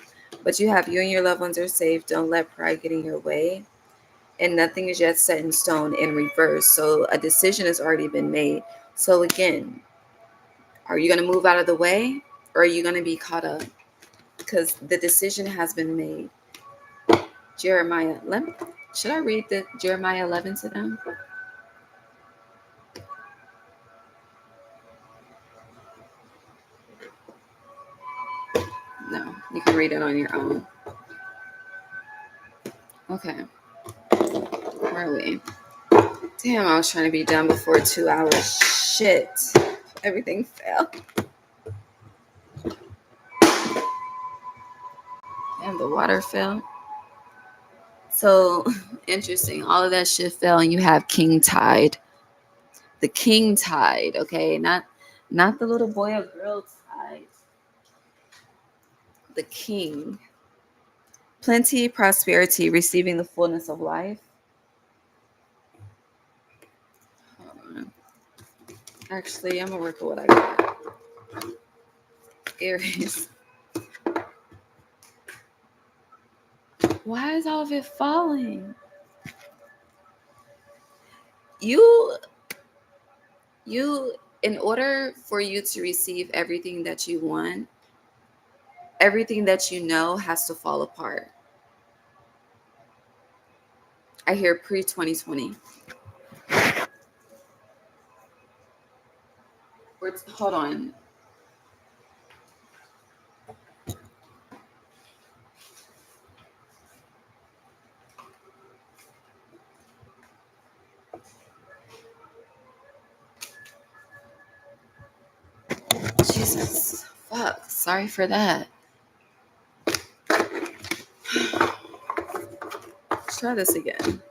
But you and your loved ones are safe. Don't let pride get in your way. And nothing is yet set in stone in reverse. So a decision has already been made. So again, are you going to move out of the way or are you going to be caught up? Because the decision has been made. Jeremiah, should I read the Jeremiah 11 to them? No, you can read it on your own. Okay. Where are we? Damn, I was trying to be done before 2 hours. Shit. Everything fell. And the water fell. So interesting. All of that shit fell, and you have King Tide. The King Tide, okay? Not the little boy or girl tide. The King. Plenty, prosperity, receiving the fullness of life. Hold on. Actually, I'm going to work with what I got. Aries. Why is all of it falling? You, in order for you to receive everything that you want, everything that you know has to fall apart. I hear pre-2020. Hold on. Jesus. Fuck. Sorry for that. Let's try this again.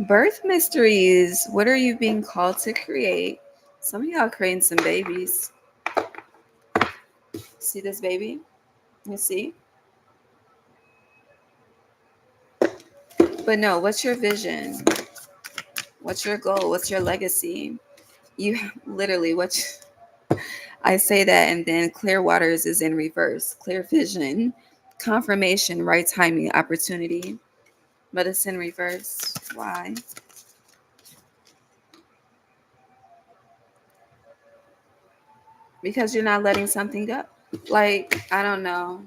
Birth mysteries. What are you being called to create? Some of y'all creating some babies. See this baby? You see? But no, what's your vision? What's your goal? What's your legacy? You literally, I say that, and then clear waters is in reverse. Clear vision, confirmation, right timing, opportunity. But it's in reverse. Why? Because you're not letting something go. Like, I don't know.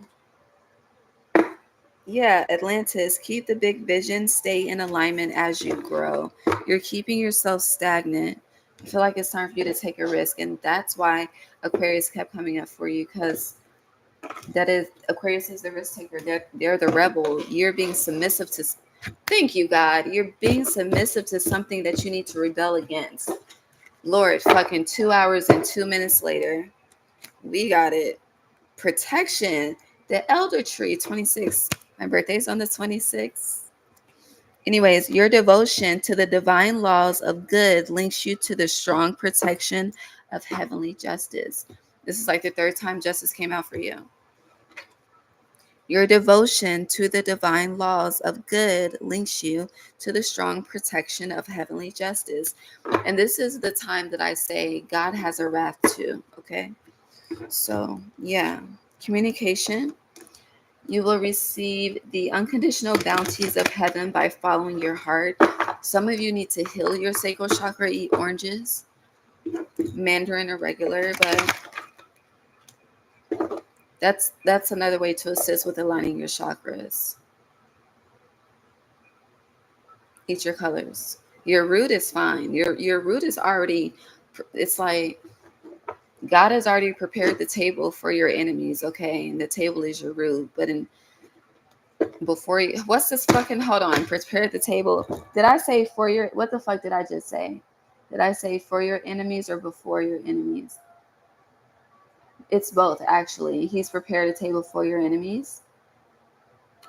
Yeah, Atlantis, keep the big vision, stay in alignment as you grow. You're keeping yourself stagnant. I feel like it's time for you to take a risk. And that's why Aquarius kept coming up for you, because that is, Aquarius is the risk taker. They're the rebel. You're being submissive to, thank you, God. You're being submissive to something that you need to rebel against. Lord, fucking 2 hours and 2 minutes later, we got it. Protection, the elder tree, 26. My birthday's on the 26th. Anyways, your devotion to the divine laws of good links you to the strong protection of heavenly justice. This is like the third time justice came out for you. Your devotion to the divine laws of good links you to the strong protection of heavenly justice. And this is the time that I say God has a wrath too, okay? So, yeah. Communication. You will receive the unconditional bounties of heaven by following your heart. Some of you need to heal your sacral chakra, eat oranges, mandarin or regular, but that's another way to assist with aligning your chakras. Eat your colors. Your root is fine. Your root is already, it's like God has already prepared the table for your enemies, okay? And the table is your root. But before you, what's this fucking, hold on, prepare the table. Did I say for your, what the fuck did I just say? Did I say for your enemies or before your enemies? It's both, actually. He's prepared a table for your enemies,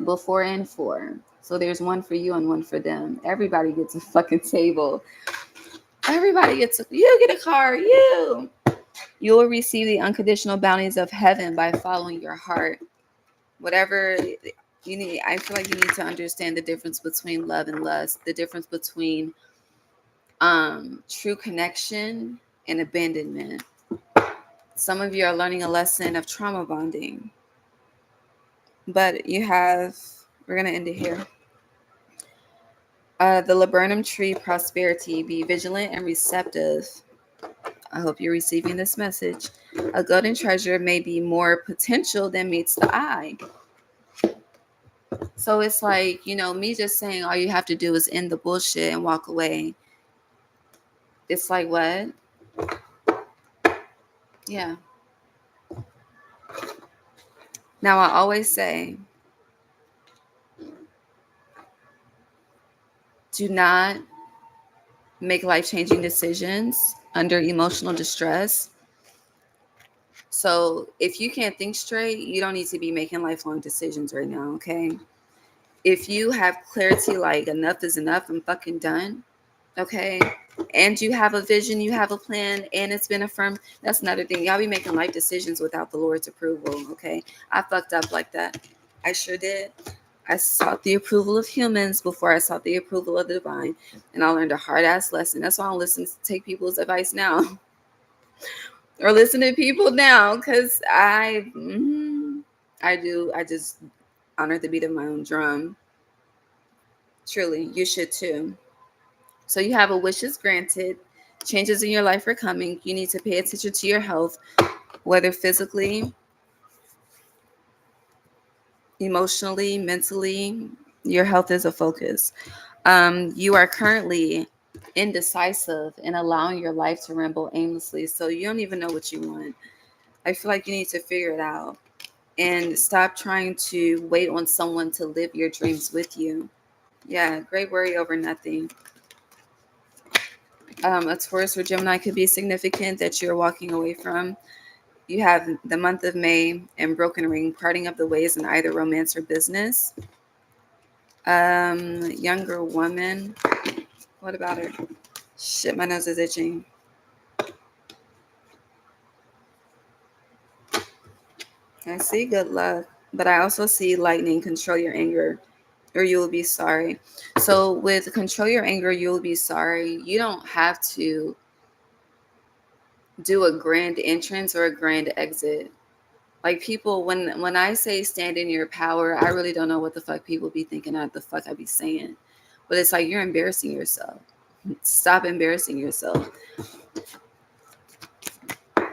before and for. So there's one for you and one for them. Everybody gets a fucking table. Everybody gets you get a car, you will receive the unconditional bounties of heaven by following your heart. Whatever you need, I feel like you need to understand the difference between love and lust, the difference between true connection and abandonment. Some of you are learning a lesson of trauma bonding, but we're going to end it here. The laburnum tree, prosperity, be vigilant and receptive. I hope you're receiving this message. A golden treasure may be more potential than meets the eye. So it's like, me just saying all you have to do is end the bullshit and walk away. It's like, what? Yeah. Now, I always say, do not make life-changing decisions under emotional distress. So if you can't think straight, you don't need to be making lifelong decisions right now, okay? If you have clarity, like enough is enough, I'm fucking done, Okay. And you have a vision, you have a plan, and it's been affirmed. That's another thing. Y'all be making life decisions without the Lord's approval. Okay. I fucked up like that. I sure did. I sought the approval of humans before I sought the approval of the divine. And I learned a hard ass lesson. That's why I don't listen to take people's advice now. Or listen to people now. Cause I do. I just honor the beat of my own drum. Truly, you should too. So you have a wishes granted. Changes in your life are coming. You need to pay attention to your health, whether physically, emotionally, mentally. Your health is a focus. You are currently indecisive and allowing your life to ramble aimlessly. So you don't even know what you want. I feel like you need to figure it out and stop trying to wait on someone to live your dreams with you. Yeah, great worry over nothing. A Taurus or Gemini could be significant that you're walking away from. You have the month of May and broken ring, parting of the ways in either romance or business. Younger woman. What about her? Shit, my nose is itching. I see good luck, but I also see lightning. Control your anger, or you will be sorry. So with control your anger, you will be sorry. You don't have to do a grand entrance or a grand exit. Like people, when I say stand in your power, I really don't know what the fuck people be thinking of the fuck I be saying. But it's like you're embarrassing yourself. Stop embarrassing yourself.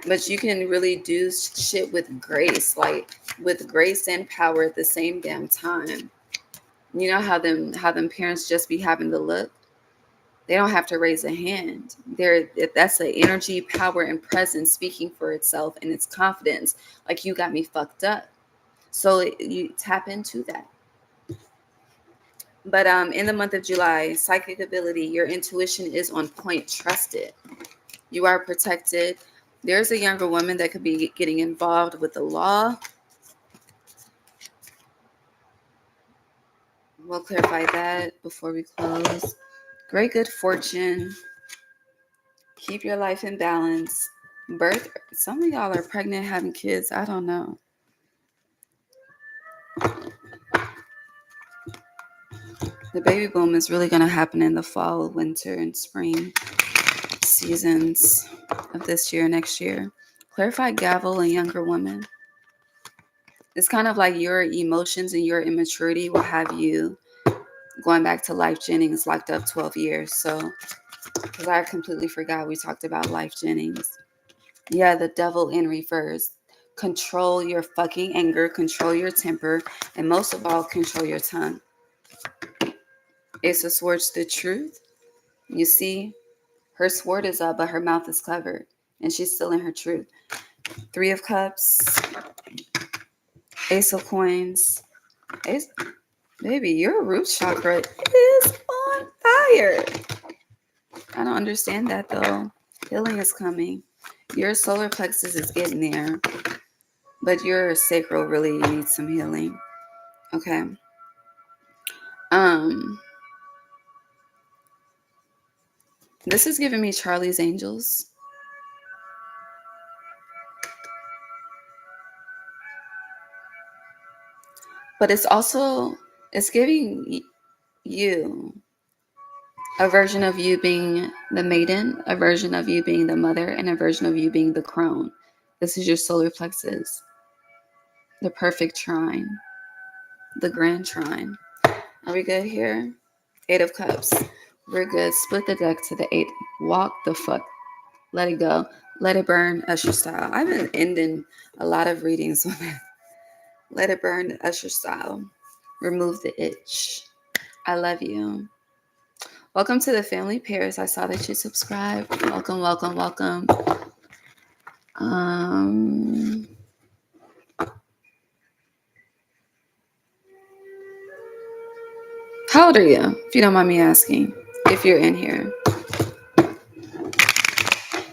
But you can really do shit with grace, like with grace and power at the same damn time. You know how them parents just be having to look. They don't have to raise a hand. That's the energy, power, and presence speaking for itself and its confidence. Like you got me fucked up. So you tap into that. But in the month of July, psychic ability, your intuition is on point. Trust it. You are protected. There's a younger woman that could be getting involved with the law. We'll clarify that before we close. Great good fortune. Keep your life in balance. Birth. Some of y'all are pregnant, having kids. I don't know. The baby boom is really going to happen in the fall, winter, and spring seasons of this year, next year. Clarified gavel, a younger woman. It's kind of like your emotions and your immaturity will have you going back to Life Jennings, locked up 12 years. So, because I completely forgot we talked about Life Jennings. Yeah, the devil in reverse. Control your fucking anger, control your temper, and most of all, control your tongue. Ace of Swords, the truth. You see, her sword is up, but her mouth is covered, and she's still in her truth. Three of Cups, Ace of Coins. Ace, baby, your root chakra is on fire. I don't understand that though. Healing is coming. Your solar plexus is getting there, but your sacral really needs some healing. Okay. This is giving me Charlie's Angels. But it's giving you a version of you being the maiden, a version of you being the mother, and a version of you being the crone. This is your solar plexus, the perfect trine, the grand trine. Are we good here? Eight of Cups. We're good. Split the deck to the eight. Walk the fuck. Let it go. Let it burn, Usher style. I've been ending a lot of readings with it. Let it burn, Usher style. Remove the itch. I love you. Welcome to the family pairs. I saw that you subscribed. Welcome, welcome, welcome. How old are you? If you don't mind me asking, if you're in here.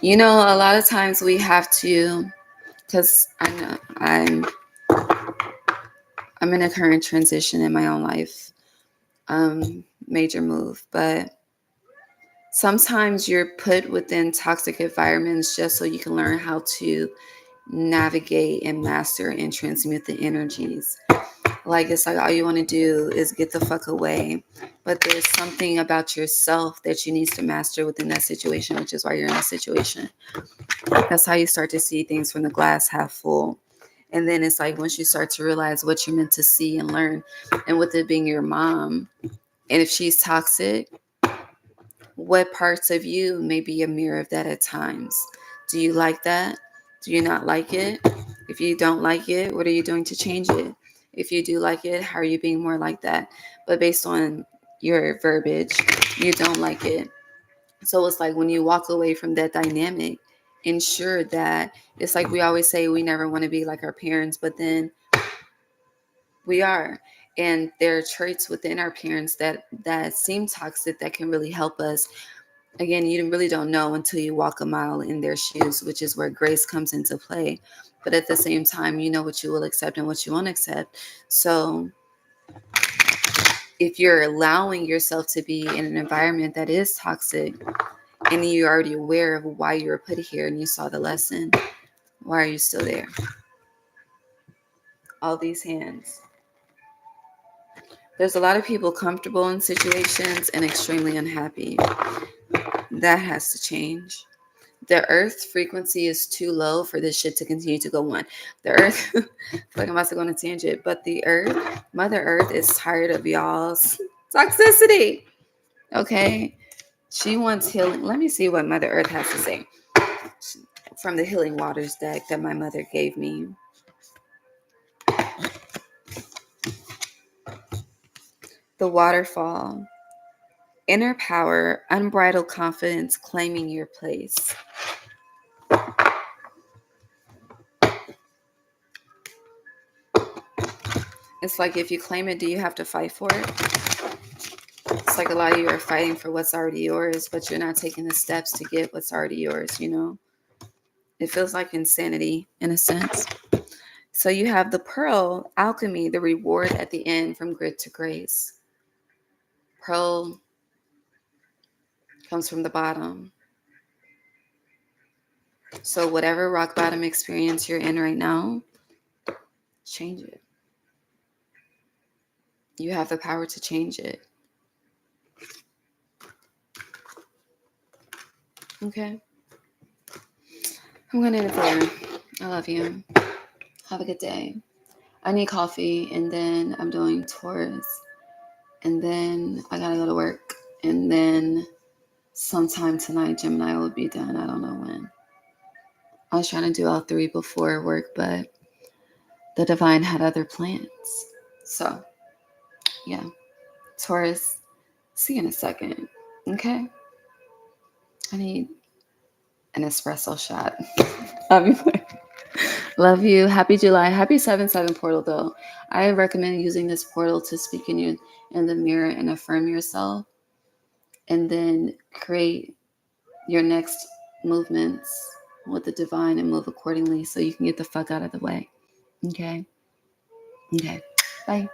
You know, a lot of times we have to, because I know I'm in a current transition in my own life, major move, but Sometimes you're put within toxic environments just so you can learn how to navigate and master and transmute the energies. Like, it's like all you want to do is get the fuck away. But there's something about yourself that you need to master within that situation, which is why you're in a situation. That's how you start to see things from the glass half full. And then it's like once you start to realize what you're meant to see and learn, and with it being your mom, and if she's toxic, what parts of you may be a mirror of that at times? Do you like that? Do you not like it? If you don't like it, what are you doing to change it? If you do like it, how are you being more like that? But based on your verbiage, you don't like it. So it's like when you walk away from that dynamic, ensure that it's like we always say we never want to be like our parents, but then we are. And there are traits within our parents that seem toxic that can really help us. Again, you really don't know until you walk a mile in their shoes, which is where grace comes into play. But at the same time, you know what you will accept and what you won't accept. So if you're allowing yourself to be in an environment that is toxic and you're already aware of why you were put here and you saw the lesson, why are you still there? All these hands. There's a lot of people comfortable in situations and extremely unhappy. That has to change. The earth frequency is too low for this shit to continue to go on. The earth, like I'm about to go on a tangent, but the earth, Mother Earth is tired of y'all's toxicity. Okay? She wants healing. Let me see what Mother Earth has to say from the Healing Waters deck that my mother gave me. The waterfall. Inner power, unbridled confidence, claiming your place. It's like if you claim it, do you have to fight for it? It's like a lot of you are fighting for what's already yours, but you're not taking the steps to get what's already yours, you know? It feels like insanity in a sense. So you have the pearl, alchemy, the reward at the end from grit to grace. Pearl comes from the bottom. So whatever rock bottom experience you're in right now, change it. You have the power to change it. Okay? I'm going to end it there. I love you. Have a good day. I need coffee, and then I'm doing Taurus, and then I gotta go to work, and then sometime tonight Gemini will be done. I don't know when. I was trying to do all three before work, but the divine had other plans. So, yeah. Taurus, see you in a second. Okay? I need an espresso shot. Love you. Love you. Happy July. Happy 7/7 portal, though. I recommend using this portal to speak in the mirror and affirm yourself, and then create your next movements with the divine and move accordingly so you can get the fuck out of the way. Okay? Okay. Bye.